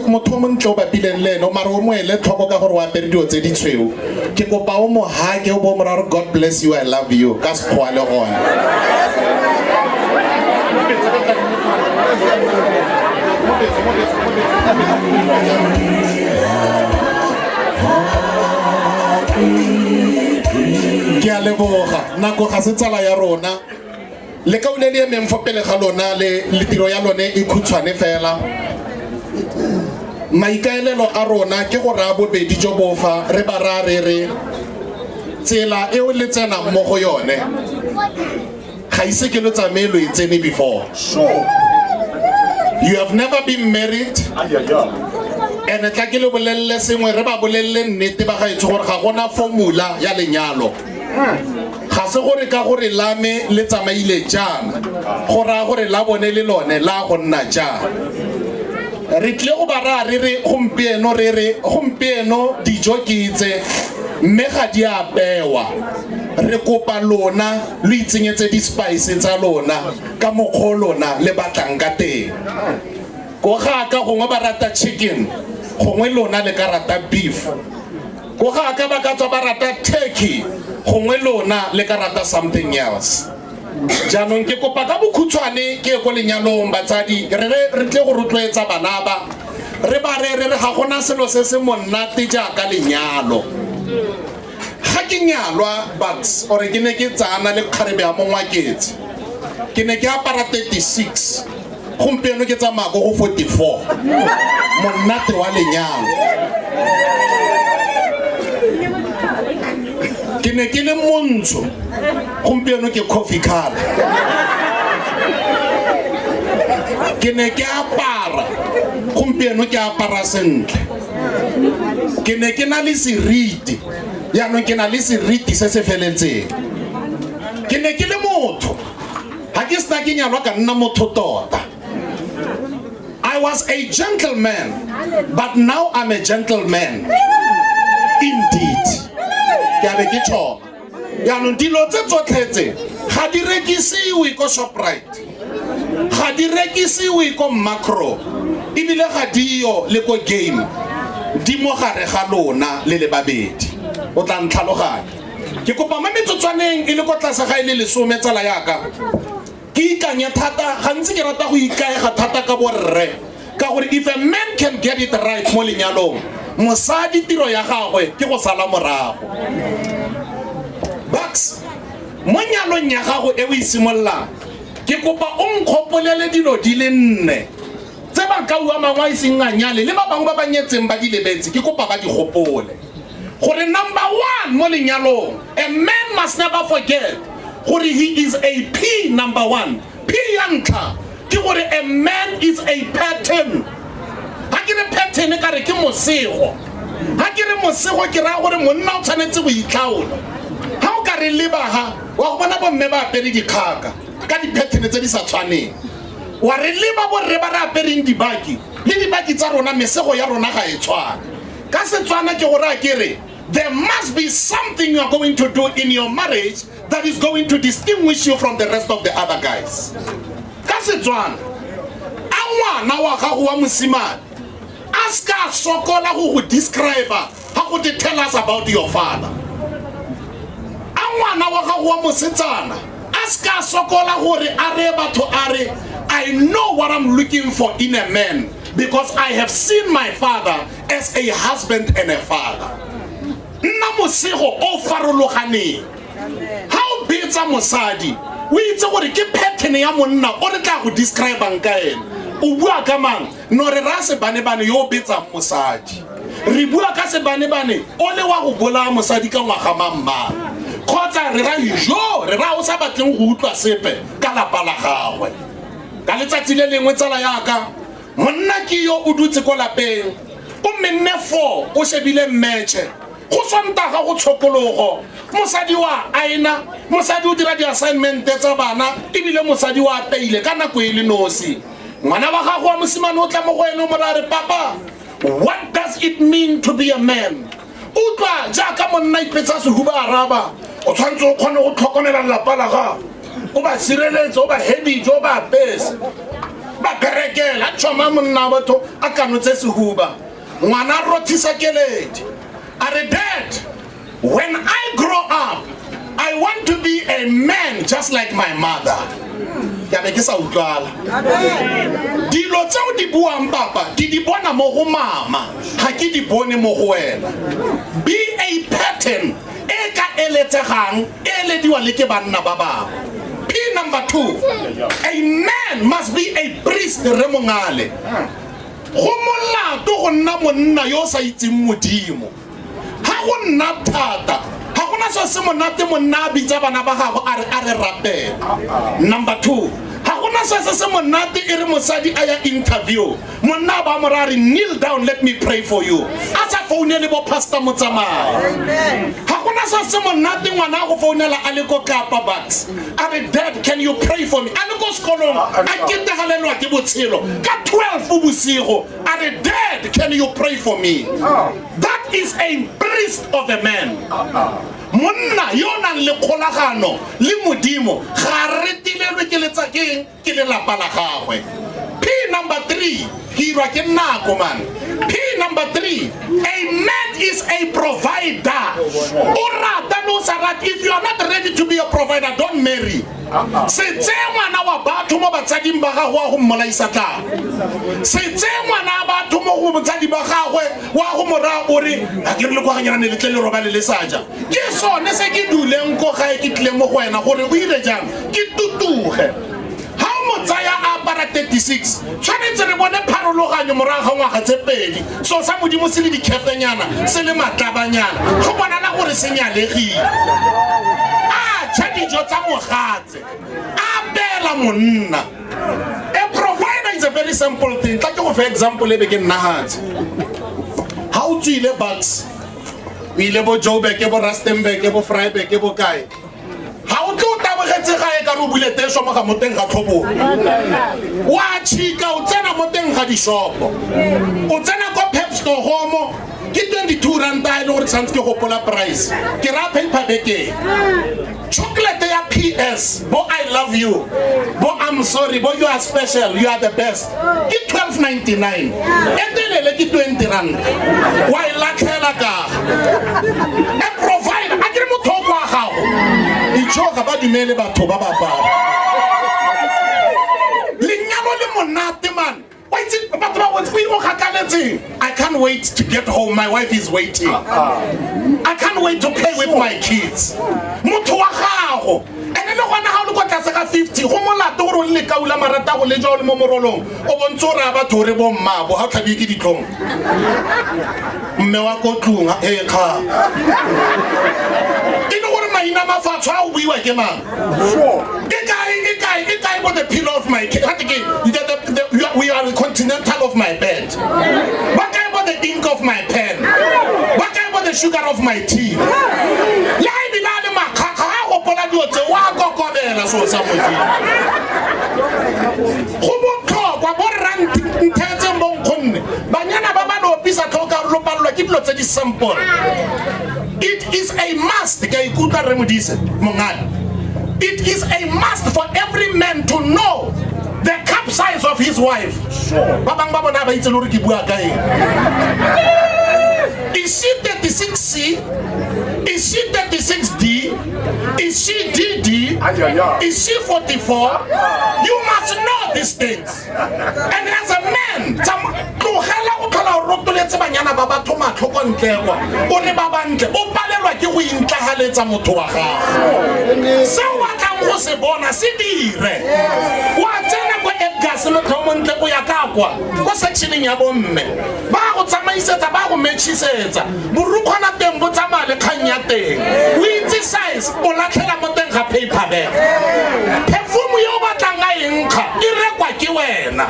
motho mo ntle o bapileng le ene o mare o mo ele tlhoko ka gore o apere dio tse di tshweu ke kopa o mo hake o bo moraro God bless you I love you ka sekgwa le gona ke a leboga nako ga se tsala ya rona le ka ulele e mengfo pele ga lona le tiro ya lone e khutshwane fela maikaelelo a rona ke gore a bobedi jo bofa re ba ra re tsela e o le tsena mo go yone ga ise ke lo tsamelo e tsene before sure you have never been married and tla ke le bolelle sengwe re ba bolelle nnete ba ga itse gore ga gona formula ya lenyalo ga se gore ka gore lame le tsamaile jang go ra gore la bone le lone la go nna jang re tle go ba ra re re gompieno dijo ke itse mme ga di apewa re kopa lona lo itsenyetse di-spice tsa lona ka mokgwa lona le batlang ka teng go ga ka gongwe ba rata chicken gongwe lona le ka rata beef go ga ka ba ka tswa ba rata turkey gongwe lona le ka rata something else jaanong ke kopa ka bokhutshwane ke go lenyalong batsadi re tle go rotloetsa bana ba re ba re ga gona selo se se monate jaaka lenyalo ga ke nyalwa but ore ke ne ke tsana le kgarebe ya mongwaketse ke ne ke apara 36 gompieno ke tsamaya go 44 monate wa lenyalo ke ne ke le montsho gompieno ke coffee color ke ne ke apara gompieno ke apara sentle ke ne ke na le seriti yaanong ke na le seriti se se feletseng ke ne ke le motho ga ke sena ke nyalwa ka nna motho tota I was a gentleman but now I'm a gentleman indeed ke a be ke tšhoma yaanong dilo tse tsotlhetse ga di rekisiwe ko Shoprite ga di rekisiwe ko Macro ebile ga diyo le ko Game di mo gare ga lona le le babedi o tla ntlhaloganya ke kopa mo metsotswaneng e le ko tlase ga ile lesome tsala yaka ke ikanya thata gantsi ke rata go ikaega thata ka borre ka gore if a man can get it right mo lenyalong mosadi tiro ya gagwe ke go sala morago Bucks mo nyalong ya gago e o isimollang ke kopa o nkgopolele dilo di le nne tse ba ka ua mangwe a iseng a nyale le ba bangwe ba ba nyetseng ba di lebetse ke kopa ba di gopole gore number 1 mo lenyalong a man must never forget gore he is a P number 1 P ya ntlha ke gore a man is a pattern ha ke re pattern ka re ke mosego ha ke re mosego ke ra gore monna o tshwanetse go itlhaola ha o ka re leba ha wa go bona bomme ba apere dikgaka ka di-pattern tse di sa tshwaneng wa re leba borre ba re apereng dibaki le dibaki tsa rona mesego ya rona ga e tshwane ka Setswana ke gore a kere there must be something you are going to do in your marriage that is going to distinguish you from the rest of the other guys ka Setswana a ngwana wa gago wa mosimane a ska sokola go describe ha go tell us about your father a ngwana wa gago wa mosetsana a ska sokola gore a re batho a re I know what I'm looking for in a man because I have seen my father as a husband and a father nna mosego o farologaneng ha o betsa mosadi o itse gore ke pattern ya monna o re tla go describe ka ene o bua ka mang no re ra se bane yo betsa mosadi re bua ka se bane o le wa go bola mosadi ka ngwaga mamma khotsa re ra jo re ra o sa batleng go utlwa sepe ka lapa la gagwe ka letsatsi le lengwe tsala yaka monna ke yo o dutse ko lapeng o menne 4 o shebile mmeche go sontaga go tshokologo mosadi wa aina mosadi o dira di-assignment tsa bana ebile mosadi wa apeile ka nako e le nosi ngwana wa gago wa mosimane o tla mo go ene mo ra re papa what does it mean to be a man utlwa jaaka monna ipetsa sehuba araba o tshwantse o kgone go tlhokomela lelapa la gago o ba sireletse o ba hedije o ba apese ba berekela tšhoma monna batho a kanotse sehuba ngwana rothisa keledi are dead when I grow up I want to be a man just like my mother ya be ke sa utlwala dilo tseo di buang papa ke di bona mo go mama ga ke di bone mo go wena be a pattern e ka eletsegang elediwa le ke banna ba bangwe P number 2 a man must be a priest re mongale go molato go nna monna yo sa itseng modimo ha go nna thata ha gona so se monate monna bitsa bana ba gago a re rapela number 2 ha gona se monate e re mosadi a ya interview monna ba mo ra re kneel down let me pray for you a sa founele bo pastor motsamaya ga gona se monate ngwana go founela a le ko Kapa Bucks a re dad can you pray for me a le ko sekolong a ketegalelwa ke botshelo ka 12 bosigo a re dad can you pray for me that is a priest of a man monna yo nang le kgolagano le modimo ga re tilelwe ke letsakeng ke le lapa la gagwe P number 3 hirwa ke nako man P number 3 a man is a provider orata no sarat if you are not ready to be a provider don't marry se tsengwana wa batho mo batsading ba gago wa go mmolaisa tla se tsengwana batho mo go botsadi ba gagwe wa go mora ore a ke re le kwa ganyana le tle le roba le saja ke sone se ke duleng ko ga ke tle mo go wena gore o ile jang ke tutuge ha mo tsaya a para 36 tshwanetse re bone pharologanyo moraga ngwaga tse pedi so sa modimo se le dikefenyana se le matlabanyana go bona la gore se nyalegile dijo tsa mogatse a bela monna a provider is a very simple thing tla ke go for example e be ke nna hatse ha o tsile Bucks o ile bo Joburg ke bo Rustenburg ke bo Vryburg ke bo kae ha o tlo tabogetse gae ka ro bule tesho mo ga moteng ga tlhobo wa chika o tsena moteng ga di shopo o tsena ko Pep Store homo ke 22 rand a le gore tshantse ke gopola price ke ra paper beke chocolate ya PS bo I love you bo I'm sorry bo you are special you are the best ke 12.99 etelele ke 20 rand wa ilakhela ka e provide a ke mo thoko wa gago ichoga ba dumele batho ba ba ba lenyalo le monate man I can't wait to get home. My wife is waiting. I can't wait to play with my kids. Motho wa gago. Ene le gona ha o le kwa tlase ga 50 go molato gore o le ka ula marata go le jo le mo morolong o bontse ra ba thore bo mmabo ha tlhabi ke ditlong mme wa ko tlung e kha ino gore maina mafatsho a o buiwa ke mang ke kai bo the pillow of my we are the continental of my bed what kind of the ink of my pen what kind of the sugar of my tea la ibilale makaka go pola dio tse wa kokobela so sa mofi go botlhokwa bo ranti ntetse mbonkgonne banyana ba ba no pisa tlhoka ro palwa ke dilo tse di simple it is a must ke ikutlwa re modise mongana it is a must for every man to know the cup size of his wife. Ba bang ba bona ba itse lo re ke bua ka eng. Is she 36C? Is she 36D? Is she DD? Is she 44? You must know these things. And as a man, tlogela o tlhola o rotoletse banyana ba batho matlhoko ntlekwa o re ba bantle o palelwa ke go intlahaletsa motho wa gago se wa tlang go se bona se dire wa tsena go Edgar se motho mo ntle go ya ka kwa go sectioning ya bomme ba go tsamaisetsa ba go mechisetsa borukwana teng bo tsamaya le kgang ya teng o itse size o latlhela mo teng ga paper bag perfume yo batlang a enkga e rekwa ke wena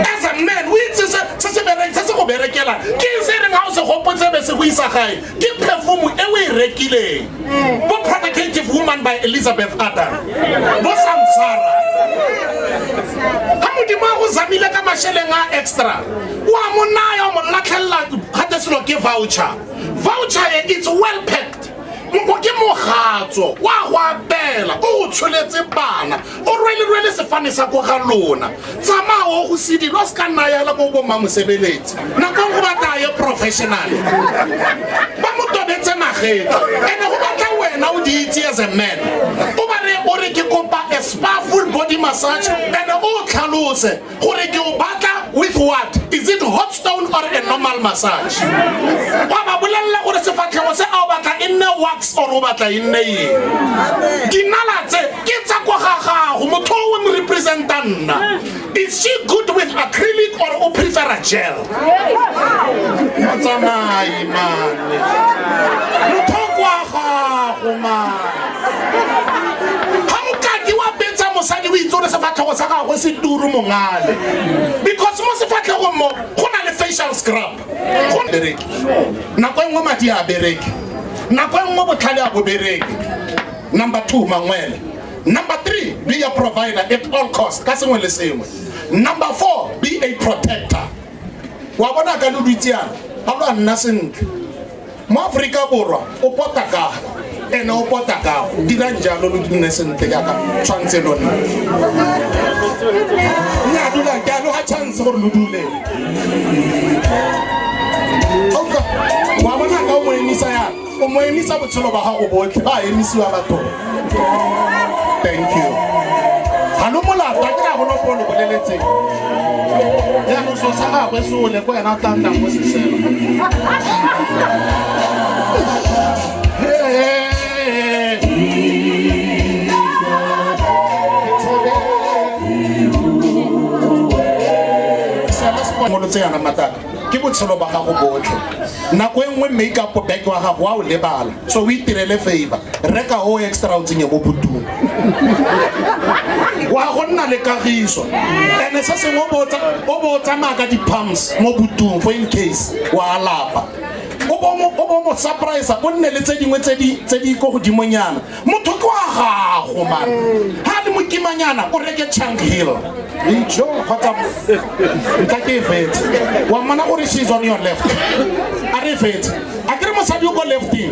as a man o itse se go berekela ke se reng ha o se gopotse be se go isa gae ke perfume e o e rekileng bo Provocative Woman by Elizabeth Adam bo Samsara ha modimo go zamile ka masheleng a extra wa monaya mo latlhella ga tselo ke voucher it's well packed mo ke mogatso wa go apela o tshweletse bana o rwele sefane sa go ga lona tsama o go sedi lo ska nna ya la go bo mamosebeletsi na go batla ye professional ba mo tobetse mageta ene go batla wena o di itse as a man o ba re o re ke kopa a spa full body massage ene o tlhalose gore ke o batla with what is it hot stone or a normal massage ba ba bolella gore sefatlhego se a o batla inne wax or o batla inne ye dinala tse ke tsa go gagago motho o mo representanna is she good with acrylic or o prefer a gel matsamai man motho go gago man ha o ka di wa betsa mosadi o itse gore sefatlhego sa gagwe se turu mongale because mo sefatlhegong mo go na le facial scrub go bereke nako e nngwe madi a bereke nako e nngwe botlhale a bo bereke. Number 2 mangwele. Number 3 be a provider at all costs ka sengwe le sengwe. Number 4 be a protector. Wa bona ka loditsiana ga lo nna sentle mo Afrika Borwa o pota ka ene o pota ka dira njalo lo dinne sentle ka tshwantse lona nya dula ka lo ha chance gore lo dule oka wa bona ka o mo emisa ya o mo emisa botshelo ba gago botlhe ba emisiwa batho. Thank you. Hano mola ba tla go no polo go leletse ya mo so sa ga go se le ko yana tanda go se sela mo tse yana mataka ke botshelo ba gago botlhe nako engwe makeup bag wa gago wa o lebala so o itirele favor reka o extra o tsenye mo butung wa go nna le kagiso ene se se mo botsa maka di pumps mo butung for in case wa lapa o mo surprise o nne le tse dingwe tse di go godimonyana motho ke wa gago man ha le mokimanyana o reke chunk hill ijo khotsa ntake vet wa mana gore she's on your left are vet akere mosadi o go lefting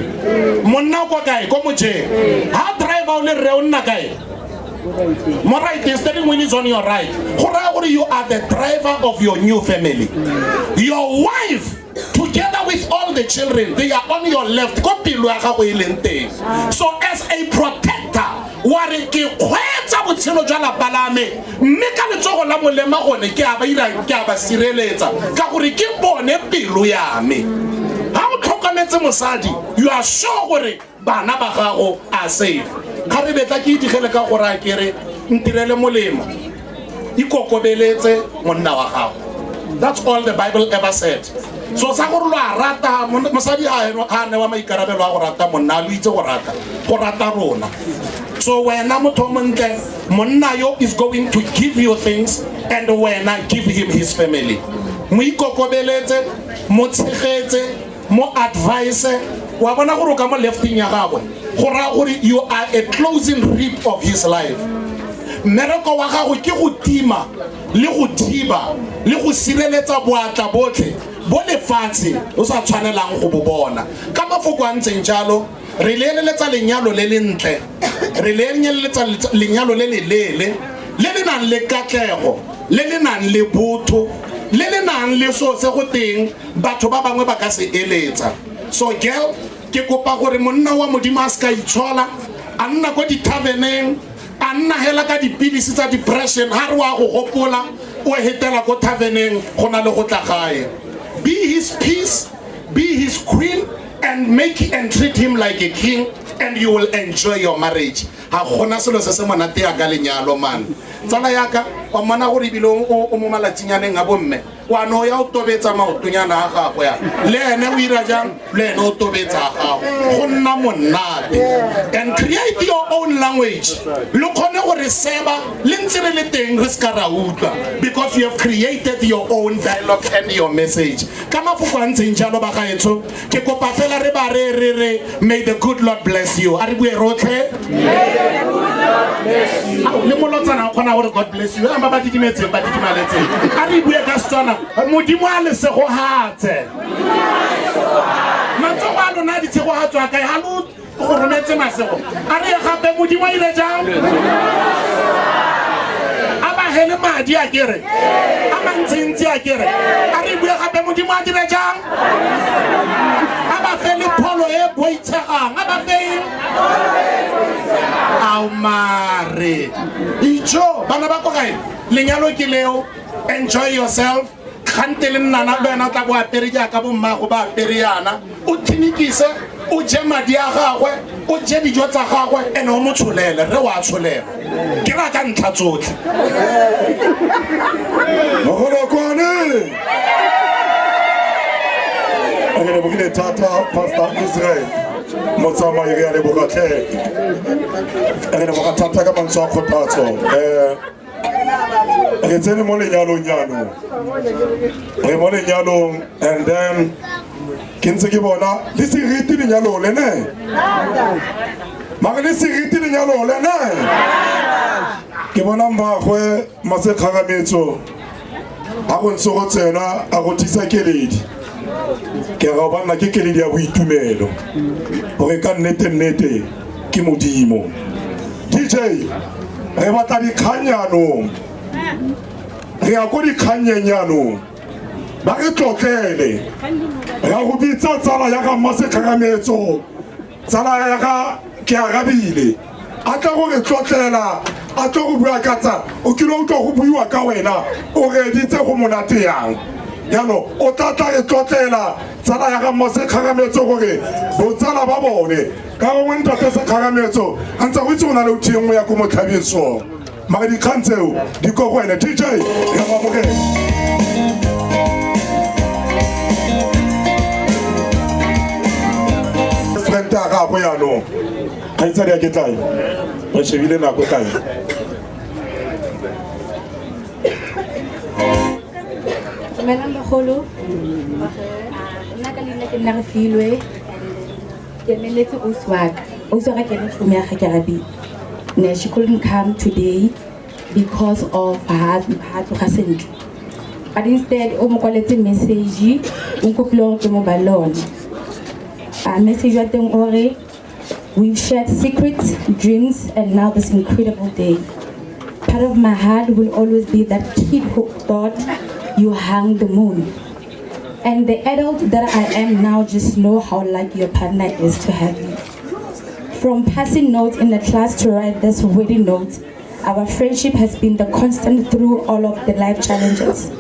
monna o go kae go moje ha driver o le re o nna kae mo right the steering wheel is on your right gore you are the driver of your new family. Your wife together with all the children they are on your left go pilo ya gago e leng teng. So as a protector wa re ke khwetsa botshelo jwa la palame mme ka letsogo la molema gone ke a ba ira ke a ba sireletsa ka gore ke bone pilo ya me. Ha o tlhokometse mosadi you are sure gore bana ba gago a safe. Ga re betla ke digele ka gore a kere ntirele molemo ikokobeletse monna wa gago. That's all the Bible ever said. So sa gore lo a rata mosadi ha ne wa maikarabelo a go rata monna lo itse go rata rona. So wena motho montle monna yo is going to give you things and wena give him his family. Mo ikokobeletse mo tshegetse mo advice wa bona gore ka mo lefting ya gagwe go ra gore you are a closing rib of his life. Mmereko wa gago ke go tima le go thiba le go sireletsa boatla botlhe bo lefatshe o sa tshwanelang go bo bona ka mafoko a ntseng jalo re leletsa lenyalo le lentle re leletsa lenyalo le lelele le nang le katlego le nang le botho le nang le so se go teng batho ba bangwe ba ka se eletsa. So girl ke kopa gore monna wa modimo a ska itshola a nna go di taverneng a nna hela ka dipilisi tsa depression ha re wa go gopola o hetela go taverneng gona le go tla gae. Be his peace, be his queen and treat him like a king and you will enjoy your marriage. Ha gona selo se se monate ya ka lenyalo man tsala yaka o mona gore bile o mo malatsinyane nga bomme wa no ya o tobetsa maotonyana a gago ya le ene o ira jang le ene o tobetsa gago go nna monate and create your own language lo khone gore seba le ntse re le teng re ska ra utlwa because you have created your own dialogue and your message ka mafoko a ntseng jalo ba gaetso ke kopa fela re ba re may the good Lord bless you a re bue rotlhe le molotsana khona gore God bless you amba ba didimetse ba didimaletse a re bue ka Setswana modimo a le sego hatse matso ba lona di tsego hatswa ka ha lo go rometse masego a re gape modimo a ile jang aba hele madi a kere a mantsintsi a kere a re bue gape modimo a dire jang aba fele pholo e boitshegang aba fele au mare ijo bana ba go gae lenyalo ke leo enjoy yourself khante le nna bana tla go apere ja ka bo mmago ba aperiana o thinikise o je madi a gagwe o je dijo tsa gagwe ene o mo tsholele re wa tsholela ke ra ka ntla tsotlhe mogolo kone akere bogile thata Pastor Israel motsamai re a leboga tlhe re leboga thata ka mantswe a kgothatso re tsene mo lenyalong jaanong re mo lenyalong and then ke ntse ke bona le seriti lenyalong le ne mare le seriti lenyalong le ne ke bona mmagwe Masekgarametso a go ntse go tsena a go tisa keledi ke ra ba nna ke keledi ya boitumelo gore ka nnete ke modimo DJ re batla dikganyano re ya go dikganyenyano ba re tlotlele ya go bitsa tsala ya ga Masekgarametso tsala ya ga ke Arabile a tla go re tlotlela a tlo go bua ka tsa o kile o tlo go buiwa ka wena o reditse go monate yang yano o tla re tlotlela tsala ya ga Masekgarametso gore botsala ba bone ka go ntate Sekgarametso a ntse go itse go na le uthengwe ya go motlhabiso mara dikgang tseo di ko go wena DJ ya ba mogela friend ya ga go yano ga itse re ya ke tlae re shebile nako kae Dumelang bagolo. Nna ka leina ke nna re filwe ke meletse Oswaka. Oswaka ke ene tšhomi ya ga ke Arabile. Ne she couldn't come today because of her tloga sentle. But instead o mo kwaletse message o nkopile gore ke mo balone. Message wa teng ore we've shared secrets, dreams, and now this incredible day. Part of my heart will always be that kid who thought you hung the moon. And the adult that I am now, just know how lucky your partner is to have you. From passing notes in the class to write this wedding note, our friendship has been the constant through all of the life challenges.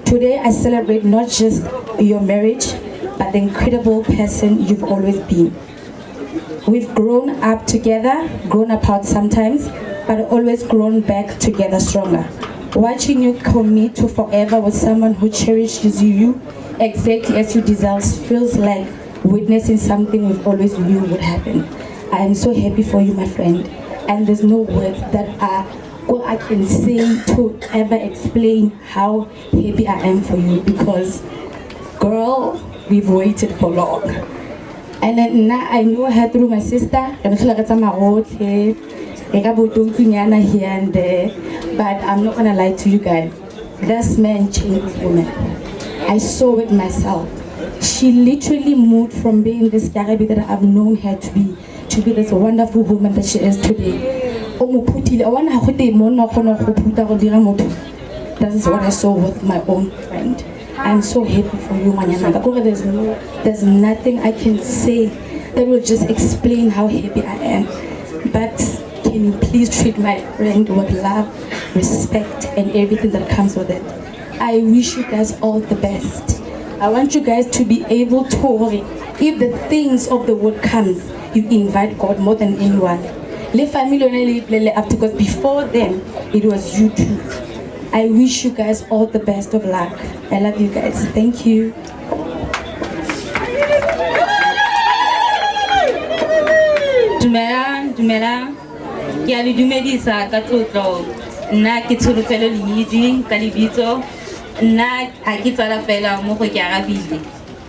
Today I celebrate not just your marriage, but the incredible person you've always been. We've grown up together, grown apart sometimes, but always grown back together stronger. Watching you commit to forever with someone who cherishes you exactly as you deserve feels like witnessing something we've always knew would happen. I am so happy for you, my friend, and there's no words that are all I can say to ever explain how happy I am for you, because girl, we've waited for long. And then now I know her through my sister. Here and there, but I'm not gonna lie to you guys. This man changed this woman. I saw it myself. She literally moved from being this Arabi that I've known her to be this wonderful woman that she is today. That is what I saw with my own friend. I'm so happy for you, Manyana. There's nothing I can say that will just explain how happy I am. But can you please treat my friend with love, respect, and everything that comes with it? I wish you guys all the best. I want you guys to be able to worry. If the things of the world comes, you invite God more than anyone. Le family only play up because before then, it was you too. I wish you guys all the best of luck. I love you guys. Thank you. Dumelang. Ke a le dumedisa ka tlotlo. Nna ke tsholofelo Lenyidi ka lebitso. Nna a ke tsala fela mo go ke Arabile.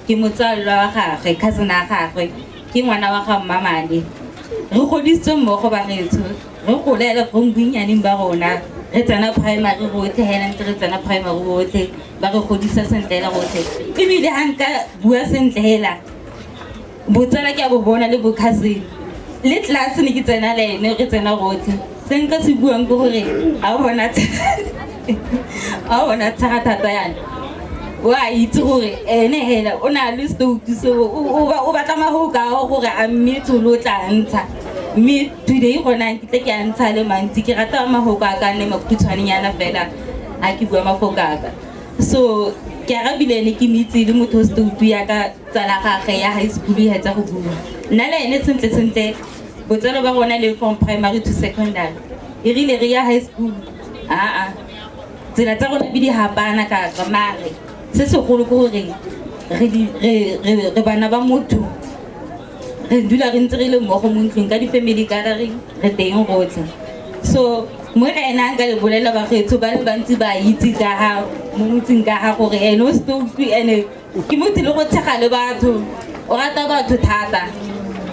Ke motswalwa wa gagwe, cousin a gagwe. Ke ngwana wa ga Mmamane. Re godisitswe mmogo ba retho. Re golela go mbinyaneng ba rona. Re tsena primary rotlhe hela ntse re tsena primary rotlhe. Ba re godisa sentle hela rotlhe. Ebile ha nka bua sentle hela. Botsala ke a bo bona le bo cousin. Le class ne ke tsena le ene re tsena rotlhe. Se nka se buang ke gore a bona thata yana. Wa itse gore ene hela o na le stout so o batla mahoka gore a mmetso lo tla ntsha. Me today gona ke tle ke a ntsha le mantsi ke rata mahoka ka nne makutshwanenyana fela a ke bua mafoka ka. So ke Arabile ne ke mitse le motho stout ya ka tsala gagwe ya high school ya tsa go bua. Nna le ene sentle botsalo ba rona le from primary to secondary. E rile re ya high school. Tsela tsa rona di hapana ka mare. Se se go le gore re bana ba motho re dula re ntse re le mmogo mo ntlong ka di-family gathering re teng rotlhe. So mo ena nka le bolela bagetho ba le bantsi ba itse ka ha mo motseng ka ha gore ene o Stokwe ene ke motho le go tshega le batho o rata batho thata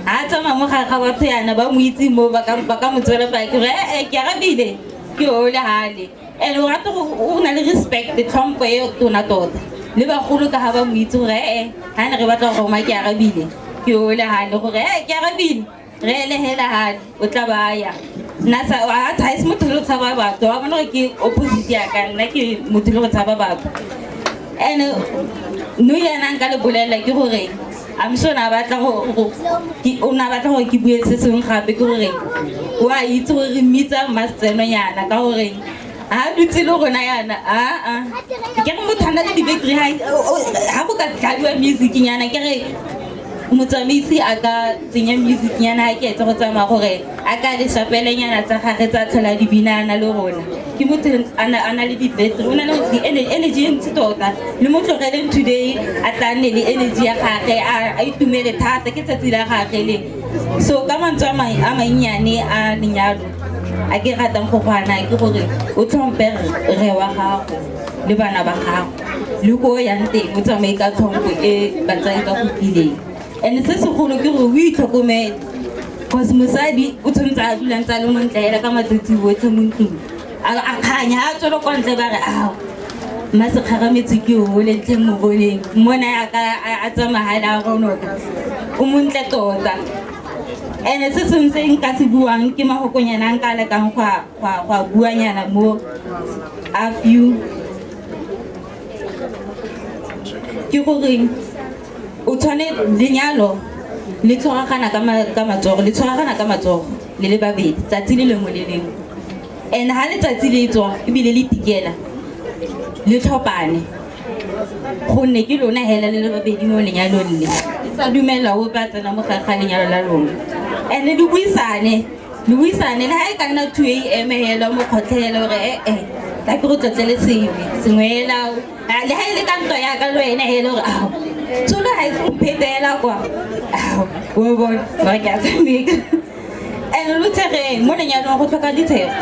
ha tsama mo ga batho yana ba mo itse mo ba ka mo tswela ba ke re ke Arabile ke o le hale ene o rata o na le respect tlhompho e tona tota le bagolo ka ha ba mo itse gore ha ne re batla go ma ke Arabile ke o le hale gore ke Arabile re le hela hale o tla baya nna sa wa tha is motho le tshaba batho wa bona ke opposite ya ka nna ke motho le go tshaba batho ene no yana nka le bolela ke gore I'm sure na batla go ona batla go ke bue se sengwe gape ke gore wa itse gore mitsa mastseno yana ka gore ha dutse le gona yana ke re motho ana le di-bakery ha go ka tladiwa music nyana ke re motsamaisi a ka tsenya music nyana ha ke etse go tsamaya gore a ka le shapele nyana tsa gage tsa tlhola di binana le rona ke motho ana le di-battery o na le di-energy e ntsi tota le mo tlogeleng today a tla nne le energy ya gage a itumele thata ke tsatsi la gage le so ka mantswe a mannyane a lenyalo a ke ratang go gwana ke gore o tlhompe re wa gago le bana ba gago le ko yang teng o tsamaye ka tlhompho e batsadi ba go tlileng and se segolo ke gore o itlhokomele cause mosadi o tshwanetse a dulang tsa le montle hela ka matsatsi botlhe mo ntlong a kganya a tswela kwa ntle ba re ao mma se kgarametse ke o lentleng mo boneng mona a tsamagala a ronoka o montle tota and se sengwe se nka se buang ke mahokonyana a nka lekang go buanyana mo a few ke gore o tshwane lenyalo le tshwaragana ka matsogo le le babedi tsatsi le lengwe le lengwe and ha letsatsi le tswa ebile le tikela le tlhopane gonne ke lona hela le babedi mo lenyalong le sa dumela o ba tsena mo ga lenyalo la lona and le buisane le ha e ka nna 2 AM hela mo khotlhela gore ta ke go tlotlele sengwe hela le ha ile ka ntwa ya ka le wena hela gore tshola ha se mphetela kwa o bona ba ka tshameka ene lo tere mo lenyalong go tlhoka dithego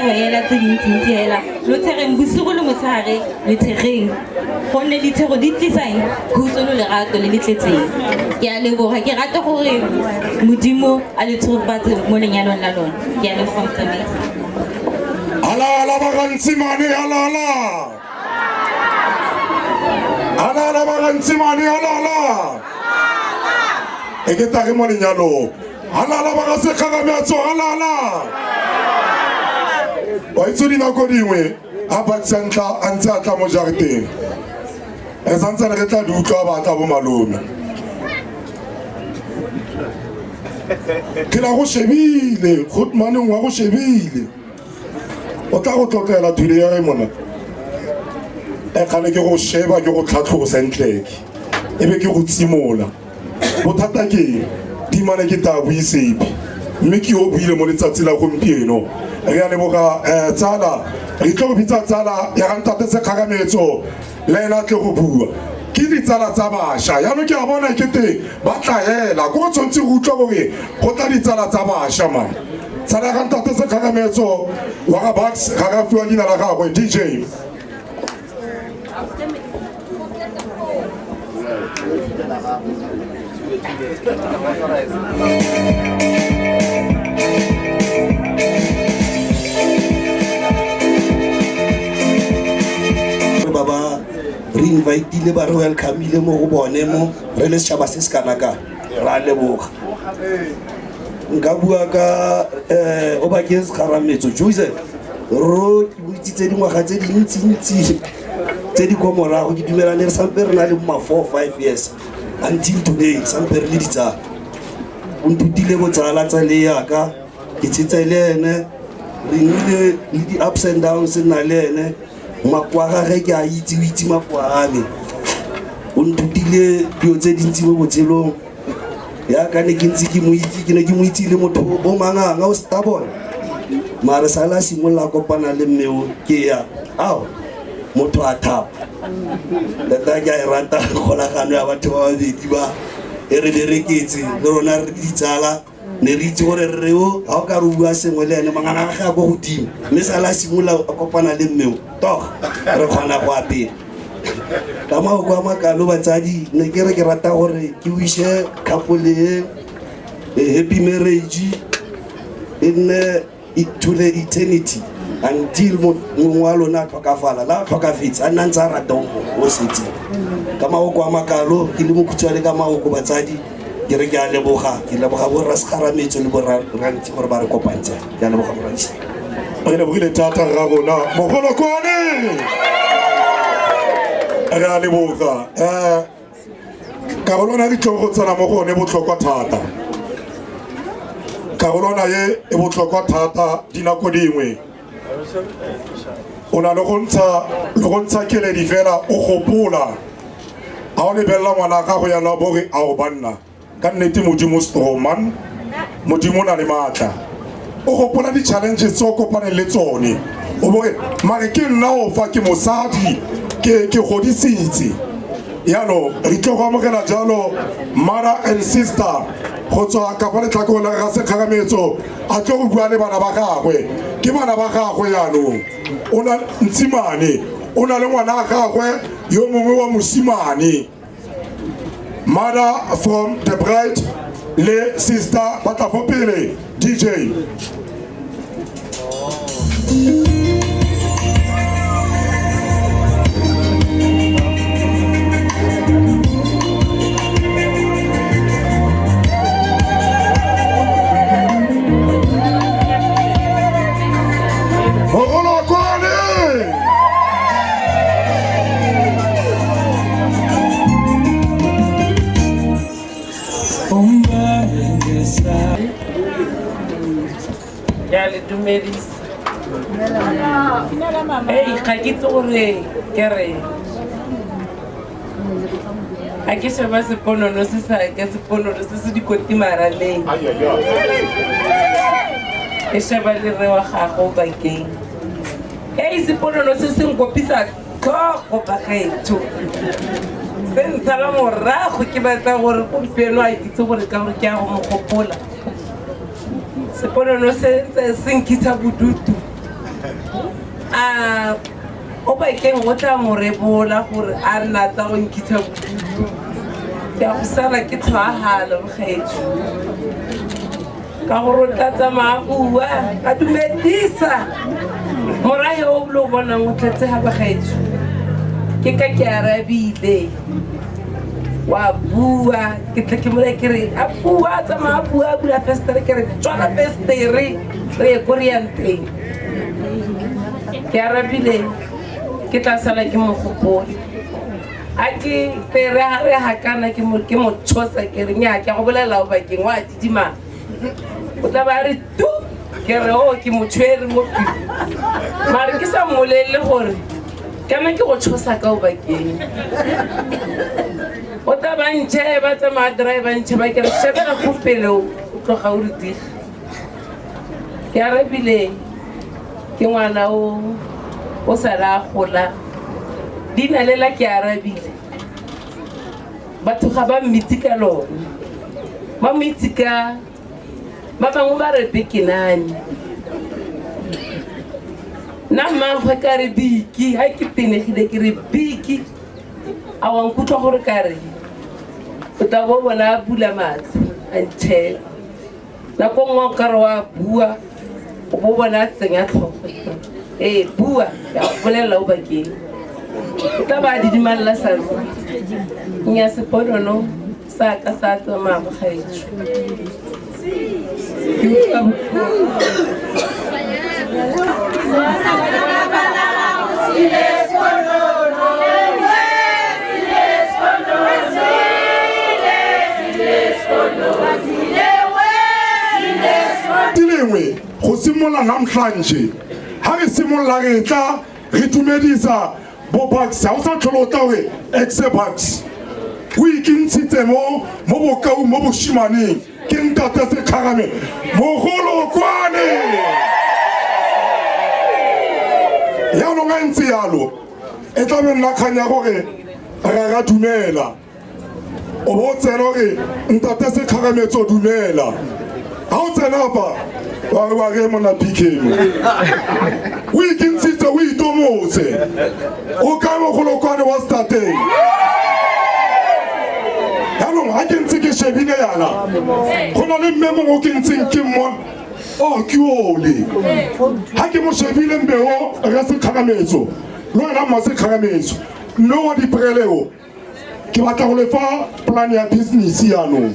hela tse dintsi hela lo tere bosigo le motshare le thegeng gonne dithego di tlisang khutlo le rato le tletseng ke a leboga ke rata gore modimo a le tsofatse mo lenyalong la lona ke a leboga motsamisi ala ba gantsi mane ala ba gantsi mane ala e ke tagi mo lenyalong ala ba ga se kgagametso ala wa itse dinako dingwe a batsantla a ntse a tla mo jareteng e santsane re tla di utlwa ba tla bo malome ke la go shebile goodmaneng wa go shebile o tla go tlotlela thule ya ge mona e kgane ke go sheba ke go tlhatlhogo sentleke e be ke go tsimola bothata ke dimane ke ta buisepi mme ke o buile mo letsatsi la gompieno re a leboga tsala re tlo go bitsa tsala ya ga ntate se kgagametso le ena tle go bua ke ditsala tsa bašwa yaanong ke a bona ke teng ba tlaela ko go tshwanetse go utlwa gore go tla ditsala tsa bašwa mane tsala ya ga ntate se kgagametso wa ga bucks ga ga fiwa leina la gagwe DJ baba re invite ba re welcome mo go bone mo re le setšhaba se se kana ka ra leboga nka bua ka o bakeng sekgarametso Joseph ro buitsitse dingwaga tse dintsi tse di kwa morago ke dumelane re sampe re na le ma 4-5 years until today sampe re le ditsala o nthutile botsala tsa le yaka ke tshitsa le ene re nnile le di-ups and downs nna le ene makwa gage ke a itse makwa a me o nthutile dilo tse dintsi mo botshelong yaka ne ke ntse ke mo itse le motho o manganga o stubborn mare sala simolola kopana le mmeo ke ya ao motho a thapa leta ke a e rata kgolagano ya batho ba babedi ba e re bereketse le rona re ditsala ne re itse gore rreo ga o ka re bua sengwe le ene manganga ga go godimo mme sala simula a kopana le mmeo toga re kgona go apela ka maoko a makalo batsadi ne ke re ke rata gore ke wishe couple e happy marriage in to the eternity until mongwe wa lona a tlhokafala la tlhokafetse a nna ntse a rata o setse ka maoko a makalo ke le mokhutswane ka maoko batsadi ke re ke a leboga borra Sekgarametso le borrantsi gore ba re kopantse ke a leboga borrantsi re lebogile thata ra rona Mogolokwane re a leboga karolwana re tlo go tsena mo go ne botlhokwa thata karolwana ye e botlhokwa thata dinako dingwe o na le go ntsha keledi fela o gopola a o lebelela ngwana gago ya la bore a go banna ka nnete modimo stroman modimo na le maatla o gopola di-challenges tse o kopaneng le tsone o bore mare ke nna o fa ke mosadi ke godisitse yaanong re tlo go amogela jalo mother and sister go tswa ka fa letlhakong la ga Sekgarametso a tlo go bua le bana ba gagwe ke bana ba gagwe yaanong o na ntshimane o na le ngwana wa gagwe yo mongwe wa mosimane mother from the bride le sister ba tla fo pele DJ ya le dumedisa ei ga ke itse gore ke re a ke sheba seponono se sa ka seponono se se dikoti maraleng e sheba le re wa gago bakeng ei seponono se se nkopisa tlhogo bagaetho se ntshala morago ke batla gore gompieno a itse gore ka gore ke a go mogopola seponono se ntse se nkisa bodutu o bakeng o tla mo rebola gore a nnata go nkisa bodutu ke a go sala ke tlhoagala bagaetho ka gore o tla tsamaya bua a dumedisa morage o bolo o bonang o tletse ga bagaetho ke ka ke arabile wa bua ke tle ke mole ke re a bua tsamaya bua bula festere ke re tswala festere re ye korianteng ke arabile ke tla sala ke mogopole a ke tere re hakana ke mo tshosa ke re nya ke go bolela o bakeng wa didima o tla ba re tu ke re o ke mo tshwere mo pele mare ke sa molele gore kana ke go tshosa ka o bakeng o tla ba ntšhe ba tsamaya driver ntšhe ba ke re shebela go pele o tloga o re diga ke arabile ke ngwana o sala gola dina lela ke arabile batho ga ba mmitse ka lone ba mmitse ka ba bangwe ba re Bekinane na mmagwe ka re Biki ga ke tenegile ke re Biki a wa nkutlwa gore ka re o tla bo bona bula matlho a ntšhela nako nngwe o kare wa bua o bo bona tsenya tlhogo bua ya go bolelela o bakeng o tla ba didimalela sa rona nya seponono sa ka sa tsamaya bagaetso dilengwe go simolla namhlanje ha re simolla re tla re dumedisa bobucks ha o sa tlhole o tla gore exebucks o ikintshitse mo bokau mo boshimaneng ke ntate Sekgarame Mogolokwane yaanong a ntse yalo e tla be nna kgang ya gore ra dumela o bo tsena gore ntate Sekgarametso dumela ha o tsena pa wa re mona PK o ikintshitse o itomotse o ka mogolokwane wa stateng yanong ha ke ntse ke shebile yana go na le mme mongwe o ke ntseng ke mmo o ke ole ha ke mo shebile mbeo re Sekgarametso le wena mma Sekgarametso mme wa dipreleo ke batla go lefa plan ya business yanong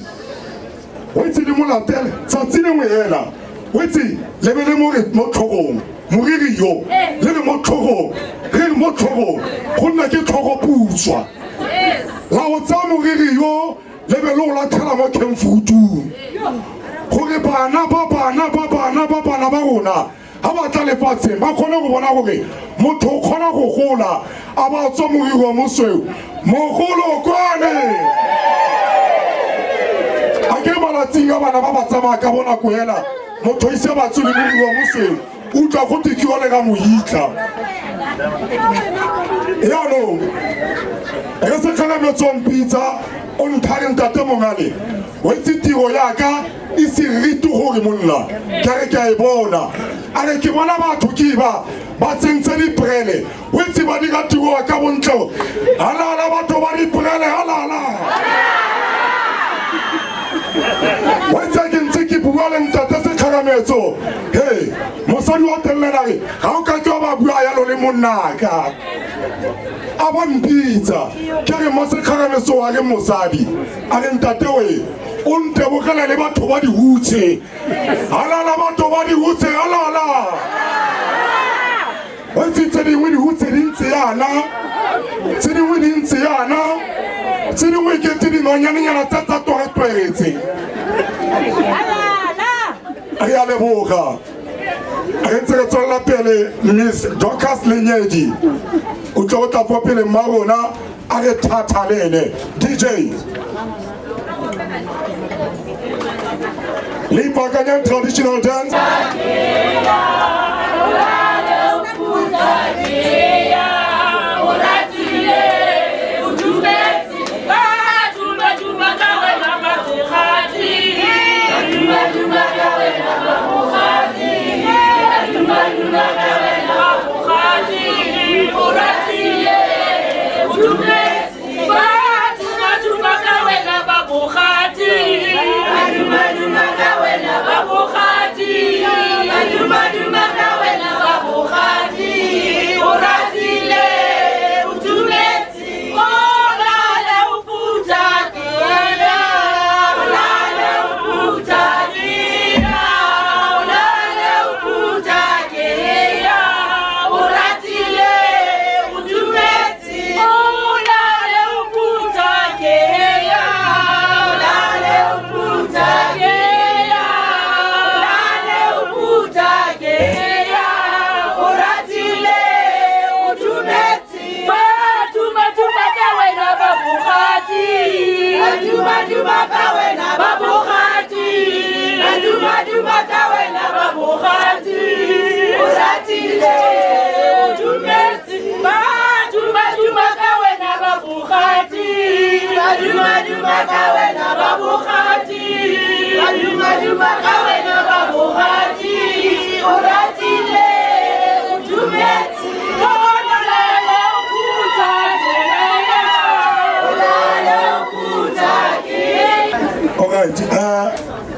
o itse di mo latele tsatsi le ngwe hela o itse lebele mo tlhogong moriri yo le le mo tlhogong re mo tlhogong go nna ke tlhogo putswa la o tsa moriri yo lebele o lathela mo kemfutung gore bana ba rona ha ba tla lefatsheng ba kgone go bona gore motho o kgona go gola a ba tswa moriri wa mosweu mogolokwane a ke malatsing a bana ba ba tsamaya ka bona ko hela motho ise ba tswe le moriri wa mosweu o tla go teke wa le ka mohitla yaanong re Sekgarametso mpitsa o nthare ntate Mongane o itse tiro yaka e seriti gore monna ke re ke a e bona a re ke bona batho ke ba tsentse diprele o itse ba dira tiro ka bontle halala batho ba diprele halala o itse ke ntse ke bua le ntate Sekgarametso he mosadi wa tellela re ga o ka ke ba bua yalo le monnaka a ba mpitsa ke re mo Sekgarametso wa re mosadi a re ntate we o ntebogela le batho ba dihutshe halala batho ba dihutshe halala o itse tse dingwe dihutshe di ntse yana tse dingwe di ntse yana tse dingwe ke tse dinonyanenyana tsa twaretweretse a re a leboga a re ntse re tswelela pele Miss Dorcas Lenyedi o tlo go tla fo pele mma rona a re thathalele DJ Lipakanyan traditional dance.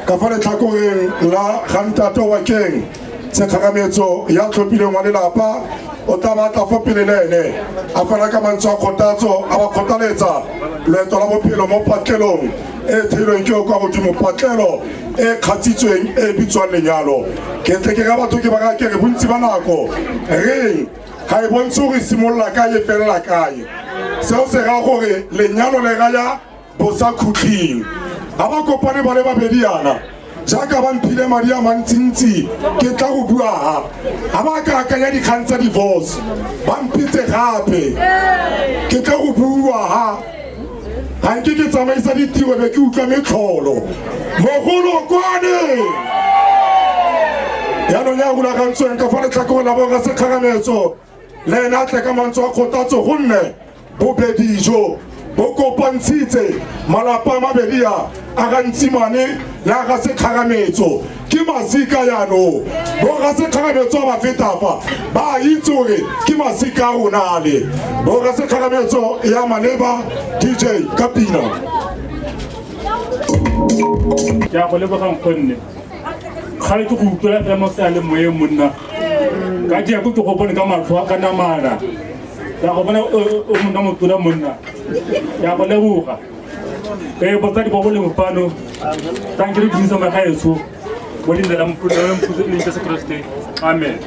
Ka fa letlhakoreng la ga ntate wa keng Sekgarametso ya tlhophileng wa lelapa o tla batla fo pele le ene a fana ka mantswe a kgothatso a ba kgothaletsa loeto la bophelo mo patlelong e theilweng ke o kwa godimo patlelo e kgatsitsweng e bitswang lenyalo ke tle ke ga batho ke ba ka ke re bontsi ba nako reng ga e bontshe gore simolola kae e felela kae seo se ra gore lenyalo le raya bosa khutling ga ba kopane ba le babedi yana jaaka ba mphile madi a mantsintsi ke tla go bua ga ba ka akanya dikgang tsa divorce ba mpitse gape ke tla go bua ga nke ke tsamaisa ditiro be ke utlwa metlholo mogolokwane yaanong ya rulagantsweng ka fa letlhakoreng la borra Sekgarametso le ene a tle ka mantswe a kgothatso gonne bobedi jo bo kopantshitse malapa a mabedi a ga Ntsimane le a ga Sekgarametso ke masika yano bo ga Sekgarametso ba fetafa ba itse gore ke masika a rona le bo ga Sekgarametso ya maleba DJ Kapina ya go leboga nkgonne ga ke go utlwela fela mo sa le moye monna ka dia go go bona ka matlho ka namana ya go bona o monna mo tula monna ya go leboga botsadi bo le mopano tanke re dinisa magaetso mo dindela mputela mputse le Jesu Kriste amen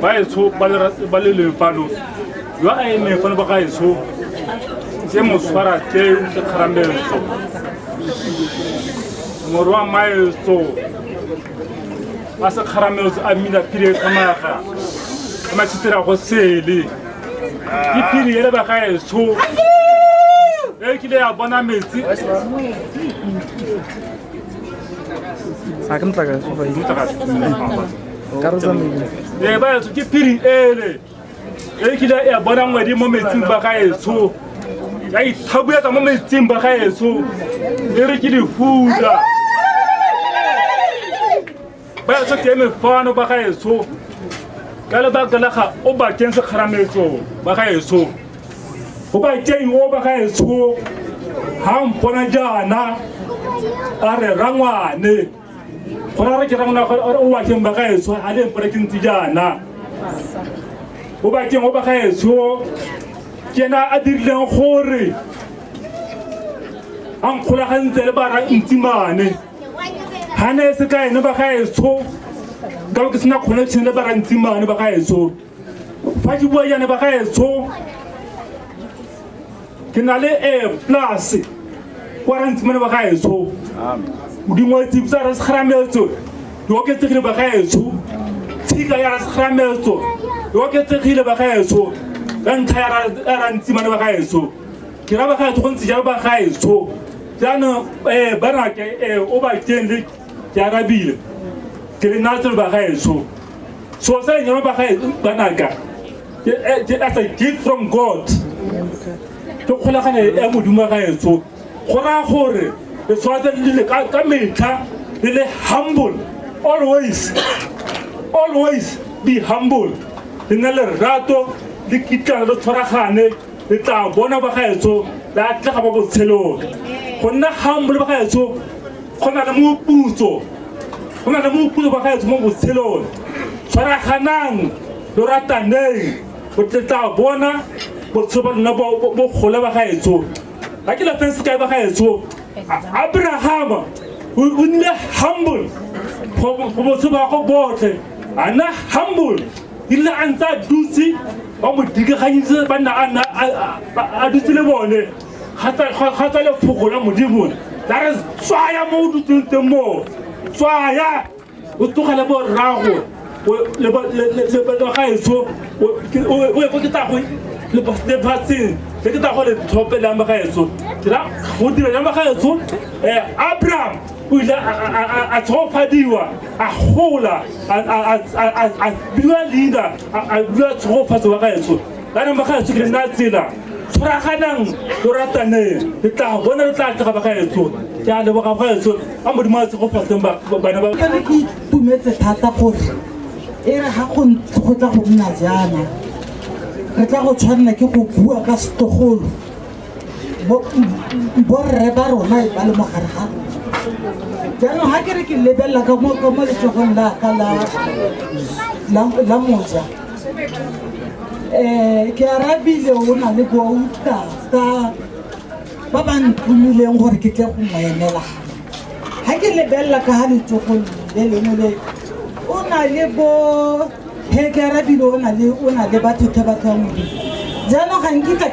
ba etso ba le mopano yo a eme fana ba gaetso se mo swara te Sekgarametso morwa maestro a Sekgarametso a mina pile kamaga ama tsitira go sele ke pile ele ba gaetso ke le ya bona metsi a ke mtlaka go e ba ke pile ele ke le ya bona ngwedi mo metsing ba gaetso ya ithabuya ka mo metsing ba gaetso e re ke di fuda ba tso ke me fano ba gaetso ka le ba galaga o ba teng Sekgarametso ba gaetso go ba teng o ba gaetso ha mpona jana a re rangwane go ra re ke rangwana o wa teng ba gaetso a le mpona ke ntse jana go ba teng o ba gaetso kena a dirileng gore ang kgolagantse le ba ra Ntsimane ha ne se ka ene ba gaetso ka ke sena connection le ba ra Ntsimane ba gaetso fa ke bua yana ba gaetso ke na le plus kwa ra Ntsimane ba gaetso dingwetsi tsa ra Sekgarametso yo ke tsegile ba gaetso tshika ya Sekgarametso yo ke tsegile ba gaetso ka ntlha ya ra Ntsimane ba gaetso ke ra ba gaetso go ntse ja ba gaetso jana bana ke o ba teng ke arabile ke le natse ba gaetso so sa nyama ba gaetso bana ka as a gift from God to kgolagana e modimo gaetso go ra gore le tshwatse le ka metlha le humble always be humble le na le rato le kitla le tshwaragane le tla bona ba gaetso la tla ga ba botshelong go nna humble ba gaetso go na le moputso ba gaetso mo botshelong tshwaraganang le rataneng go tla bona botshelo ba lona bo gole ba gaetso ga ke la fense kae ba gaetso Abraham o nnile humble go botshelo ba go botlhe a nna humble ile a ntse a dutse ba mo digaganyitse ba nna a dutse le bone ga tsa lefoko la modimo la re tswaya mo o dutseng teng mo tswaya o tlogele bo rrago le gaetso o e ko ke tago lefatsheng le ke tago le tlhopelang ba gaetso ke ra go dira ya ba gaetso Abraham o ile a tshogofadiwa a gola a biwa leader a biwa tshogofatso ba gaetso kana ba gaetso ke nna tsela tshwaraganang le rataneng le tla bona le tla tla ba gaetso ke a leboga ba gaetso a modimo a tshogofatseng bana ba ke tumetse thata gore e re ga go tla go nna jana re tla go tshwanela ke go bua ka setogolo borre ba rona ba le mogare ga jaanong ga ke re ke lebelela ka mo letsogong la ka la moja ke arabile o na le boutata ba ba ntumileng gore ke tle go moemela ga ke lebelela ka ga letsogong le lengwe le o na le bo ke arabile o na le bathothe ba ka modimo jaanong ga nkitla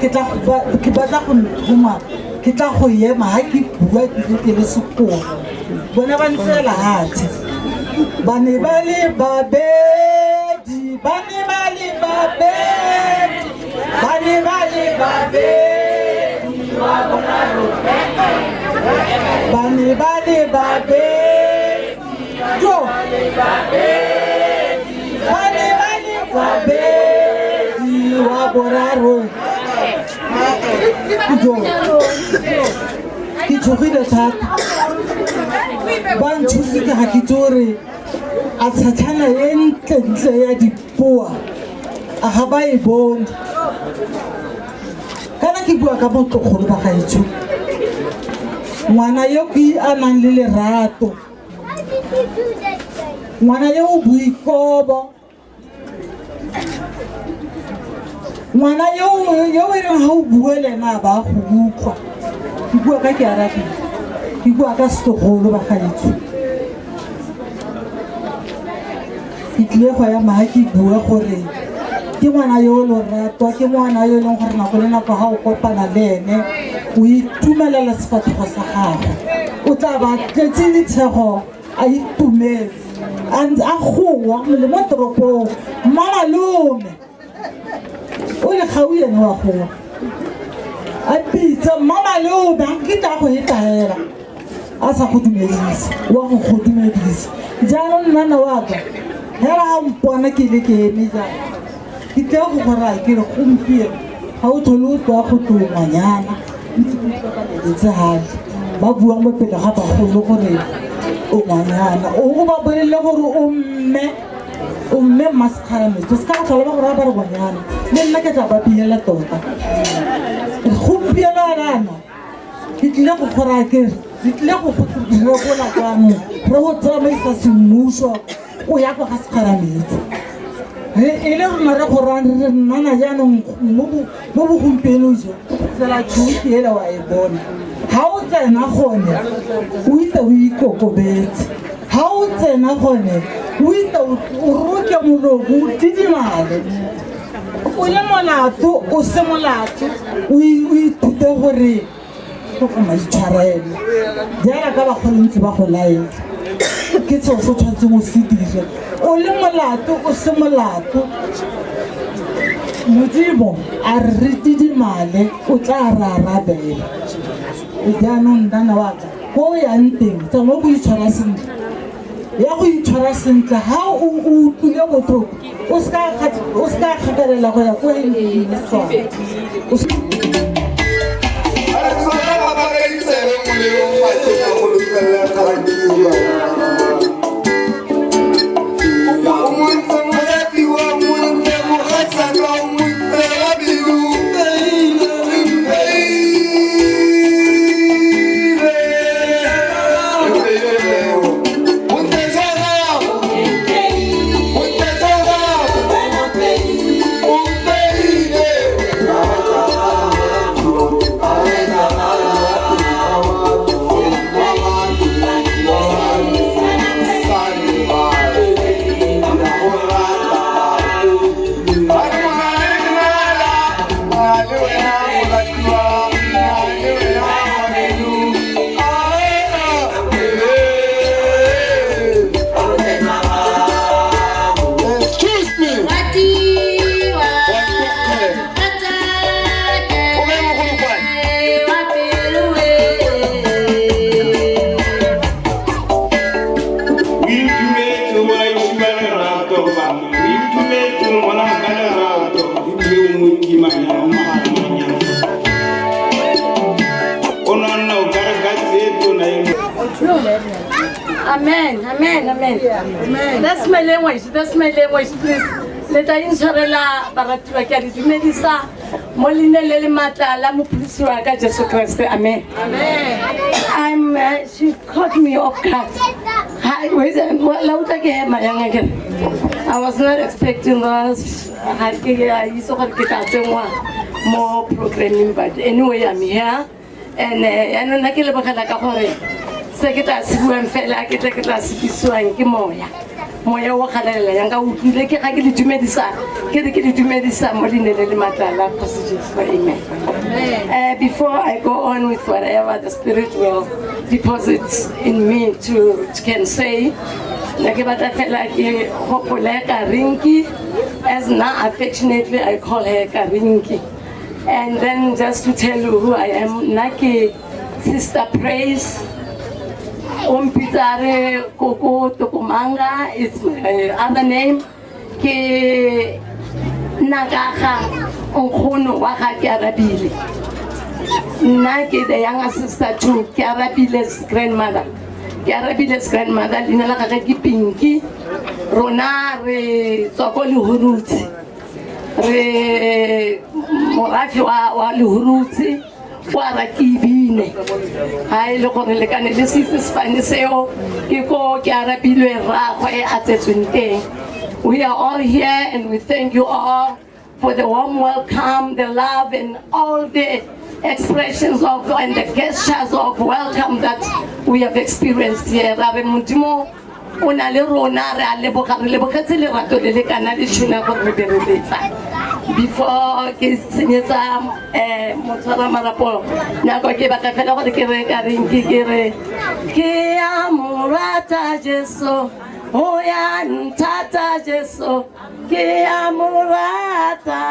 ke batla go nthuma ke tla go ema ga ke bua ke le sekolo bona ba ntsela hatsi ba ne ba le babedi ba ne ba le babedi wa boraro ba ne ba le babedi jo ba ne ba le babedi wa boraro ke tshogile thata ba nthusitse ga ke itse gore a tshatlhana e ntlentle ya dipoa a ga ba e bone kana ke bua ka motlogolo ba gaetsho ngwana yo ke a nang le lerato ngwana yo o boikobo ngwana yo e reng ga o bue le ena ba go utlwa ke bua ka ke arabile ke bua ka setlogolo ba gaetsho ke tlile go ya maa ke bua gore ke ngwana yo o loratwa ke ngwana yo e leng gore nako le nako ga o kopana le ene o itumelela sefatlhego sa gagwe o tla ba tletse ditshego a itumetse a gowa le mo toropong mmalome o le gau ene wa gowa a pitsa mmalome a nkita go etaela a sa go dumedisa wa go go dumedisa jaanong nnana wa ka hela ga mpona ke le ke eme jang ke tle go gora ke re gompieno ga o thole o tloa go tlongwanyana ntse ke tlhokaneletse gale ba buang mo pele ga bagolo gore o ngwanyana o ba bolelele gore o mme mmasekgarametso se ka go tlhola ba gore a ba re ngwanyana le nna ke tla ba biela tota gompieno arana ke tlile go gora kere re tlile go regola jaanong re go tsamaisa semmuso o ya kwa ga sekgarametso e le rona re gorang re nnana jaanong mo bogompieno jo tsela tšhuti ele wa e bona ga o tsena gone o ite o ikokobetse ga o tsena gone o ite o roke moloko o tidimale o le molato o se molato o ithute gore go kgona ditshwarelo jaaka ka bagolo ntse ba go laela ke seo se tshwanetseng o se dire o le molato o se molato modimo a re tidimale o tla re arabela jaanong nnana wa ka ko o yang teng tsamo go itshwara sentle ya go itshwara sentle ga o utlwile botlhoko o se ka kgakalela go ya ko Amen, amen, amen. That's my language, please. Let I inshorela baratuwa ke a dumedisa mo lineng le matla la mopholosi wa ka Jesu Christ. Amen. Amen. She caught me off guard. I was not expecting this. More programming, but anyway, I'm here. And I know nakele bakala ka gore se ke tla se buang fela ke tla se biswang ke moya wa khalela yanga utlile ke ga ke le dumedisa mo dinele le matlala for amen. Before I go on with whatever the Spirit will deposit in me to can say, nake batla fela ke hopola Karinki, as now affectionately I call her Karinki. And then just to tell you who I am, Naki Sister Praise, Umpitare Koko Tokumanga is my other name. Ke Nagaha Onkono Waka Kiarabili. nna ke the younger sister to Kiarabile's grandmother. Kiarabile's grandmother leina la gagwe ke Pinky. Rona re tswa ko Lehurutse, re morafe wa Lehurutse wa Rakibine ha ile gore le kane le sefane seo ke ko Kiarabilwe ragwe a tsetsweng teng. We are all here and we thank you all for the warm welcome, the love and all the expressions of and the gestures of welcome that we have experienced here. Ra re Modimo o na le rona re a leboga re lebogetse lerato le le kana le tshuna go re bereletsa. Before ke senyetsa motshwara marapo nako ke ba ka fela gore ke re ka reng ke re ke a morata Jesu o ya ntata Jesu ke a morata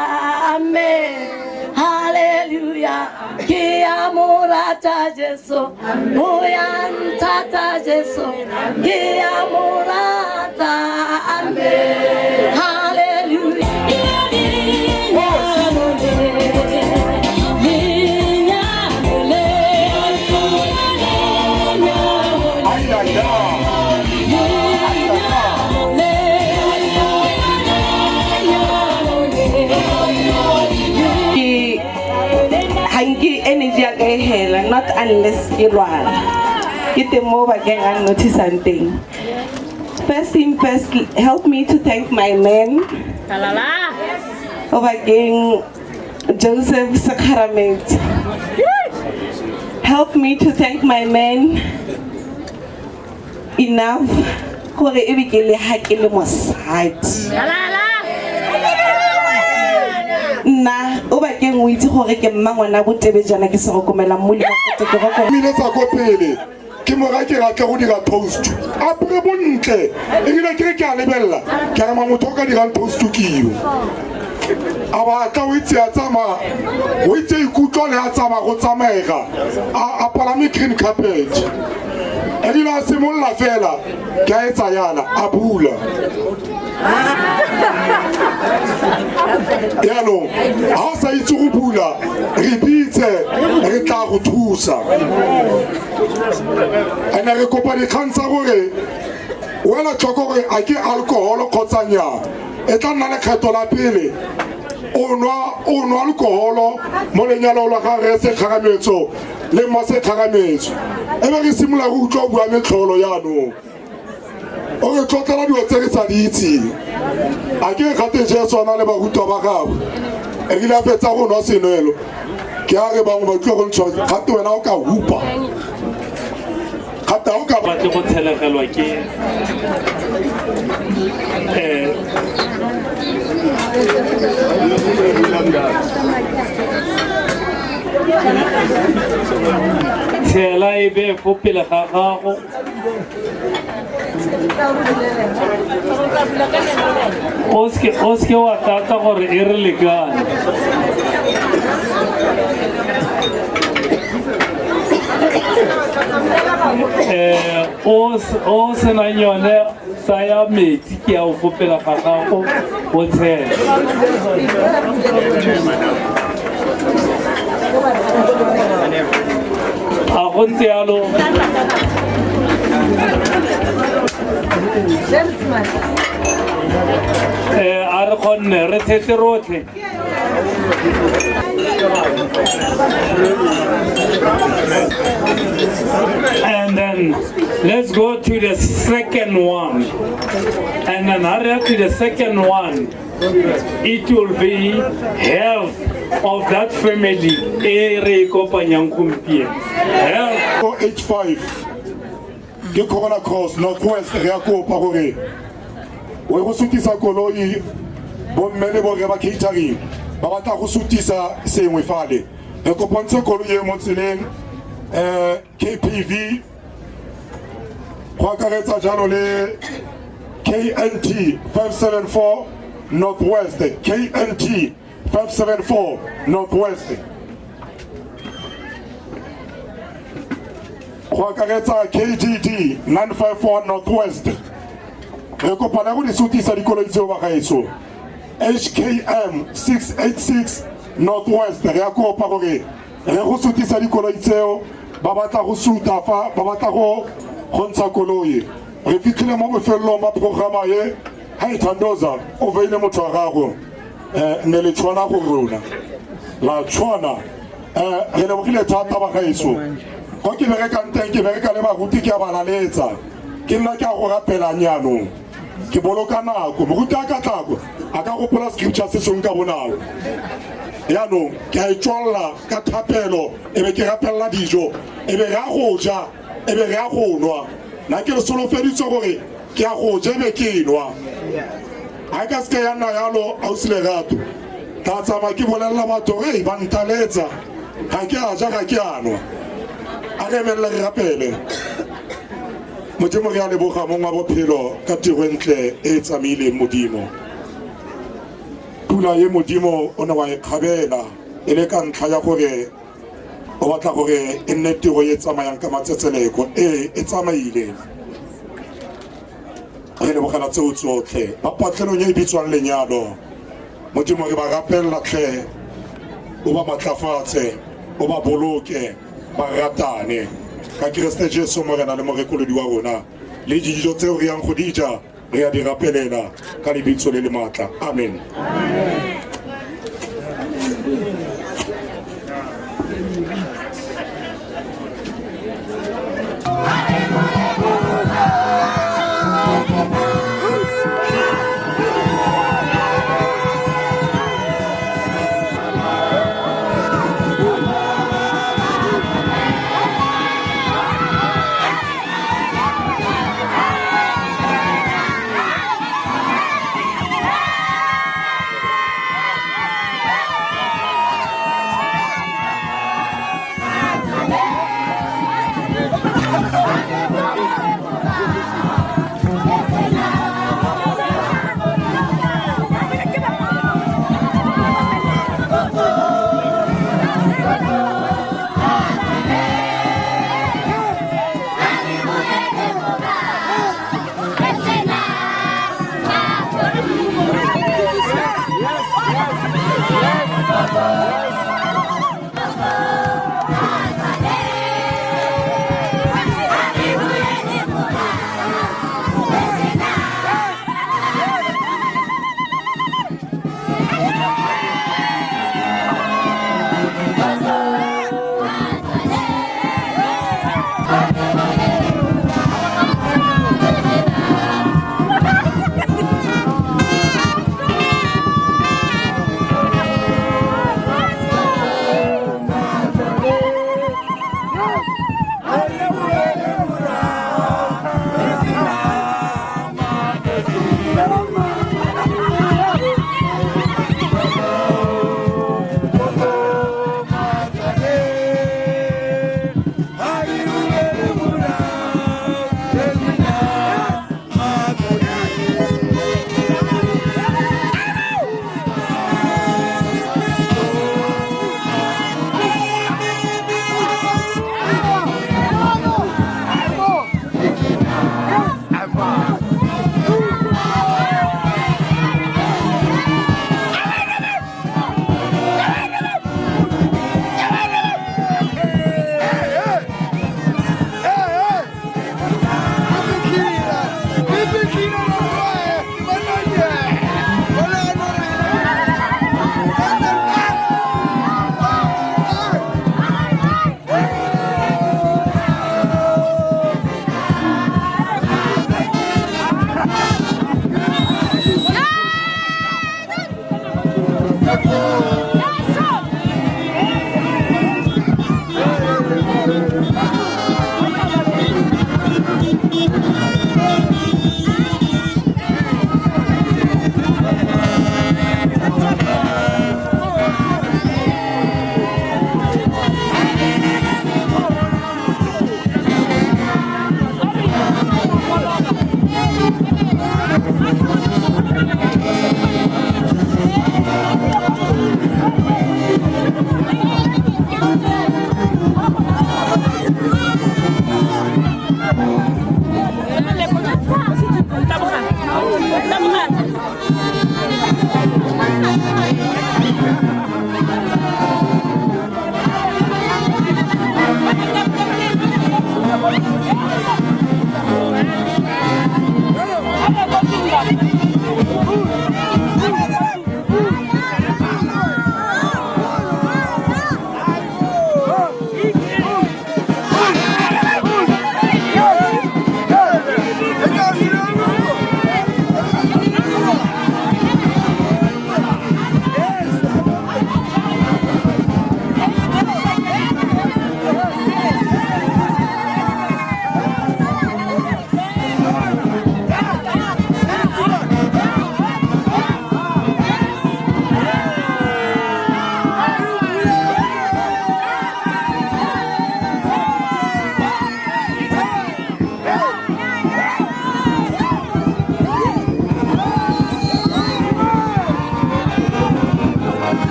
amen hallelujah ke a morata Jesu o ya ntata Jesu ke a morata amen hallelujah. Hanki energy ya ka hela not unless ke lwana ke temo ba ke ga notice something. First thing first, help me to thank my men over again Joseph Sakarament. Help me to thank my men enough gore e be ke le ha ke le mosadi na o ba ke ngwe itse gore ke mmangwana botebejana ke se go komela mmuli go ke go mile tsa go pele ke mo ga ke ra ke go dira toast a pre bontle e bile ke re ke a lebella ke re motho ka dira toast kiyo aba ka o itse a tsama o itse ikutlo le a tsama go tsamaega a palame green carpet e bile a simolla fela ke a etsa yana a bula yalo ha sa itse go bula re bitse re tla go thusa ana re kopa di khansa gore wena tshoko gore a ke alcohol khotsa nya e tla nna le kgetho la pele o nwa alcohol mo lenyalo la ga re se khagametso le mo se khagametso e be re simula go utlwa bua metlholo yano o re tlotla di otse re sa di itse a ke gate Jesu na le barutwa ba gago e rile a fetsa go no senelo ke a re bangwe ba tlo go ntshwa gate wena o ka hupa gata o ka ba tle go tshelegelwa ke tshela e be fo pele ga gago o ske wa tata gore e re lekane o senang yone tsaya metsi ke a o fopela ga gago o tshela a go ntse yalo a re kgonne re tshetse rotlhe and then let's go to the second one and then hurry up to the second one. It will be health of that family e re kopanyang gompieno health H5 ke Corona Cross Northwest re a kopa gore o go sutisa koloi bo mmele bo re ba catering ba batla go sutisa sengwe fale re kopantshe koloi e mo tseleng KPV go akaretsa jalo le KNT 574 Northwest KNT 574 Northwest go akaretsa KGD 954 Northwest re kopana go di sutisa dikoloi tseo ba gaetso HKM 686 Northwest re a kopa gore re go sutisa dikoloi tseo ba batla go suta fa ba batla go ntsha koloi re fitlhile mo bofelelong ba programa ye ha e Thandoza o veile motho wa gago ne le tshwana go rona la tshwana re lebogile thata ba gaetso go ke berekang teng ke bereka le baruti ke a balaletsa ke nna ke a go rapela nyanong ke boloka nako moruti a ka tlako a ka gopola scripture se seng ka bonako yaanong ke a e tswalela ka thapelo e be ke rapelela dijo e be re a go ja e be re a go nwa nna ke re solofeditse gore ke a go ja e be ke nwa ga ka seke ya nna yalo ausi Lerato tla tsamaya ke bolelela batho ei ba ntaletsa ga ke a ja ga ke a nwa a re emelela re rapele modimo re a leboga mong wa bophelo ka tiro entle e tsamaileng modimo pula ye modimo o ne wa e kgabela e le ka ntlha ya gore o batla gore e nne tiro e tsamayang ka matsetseleko e tsamaile re lebogela tseo tsotlhe ba patlhelong e bitswang lenyalo modimo re ba rapelela tlhe o ba matlafatse o ba boloke ba ratane ka Keresete Jesu morena le morekolodi wa rona le dijo tseo re yang go di ja re a di rapelela ka lebitso le le maatla amen Bye.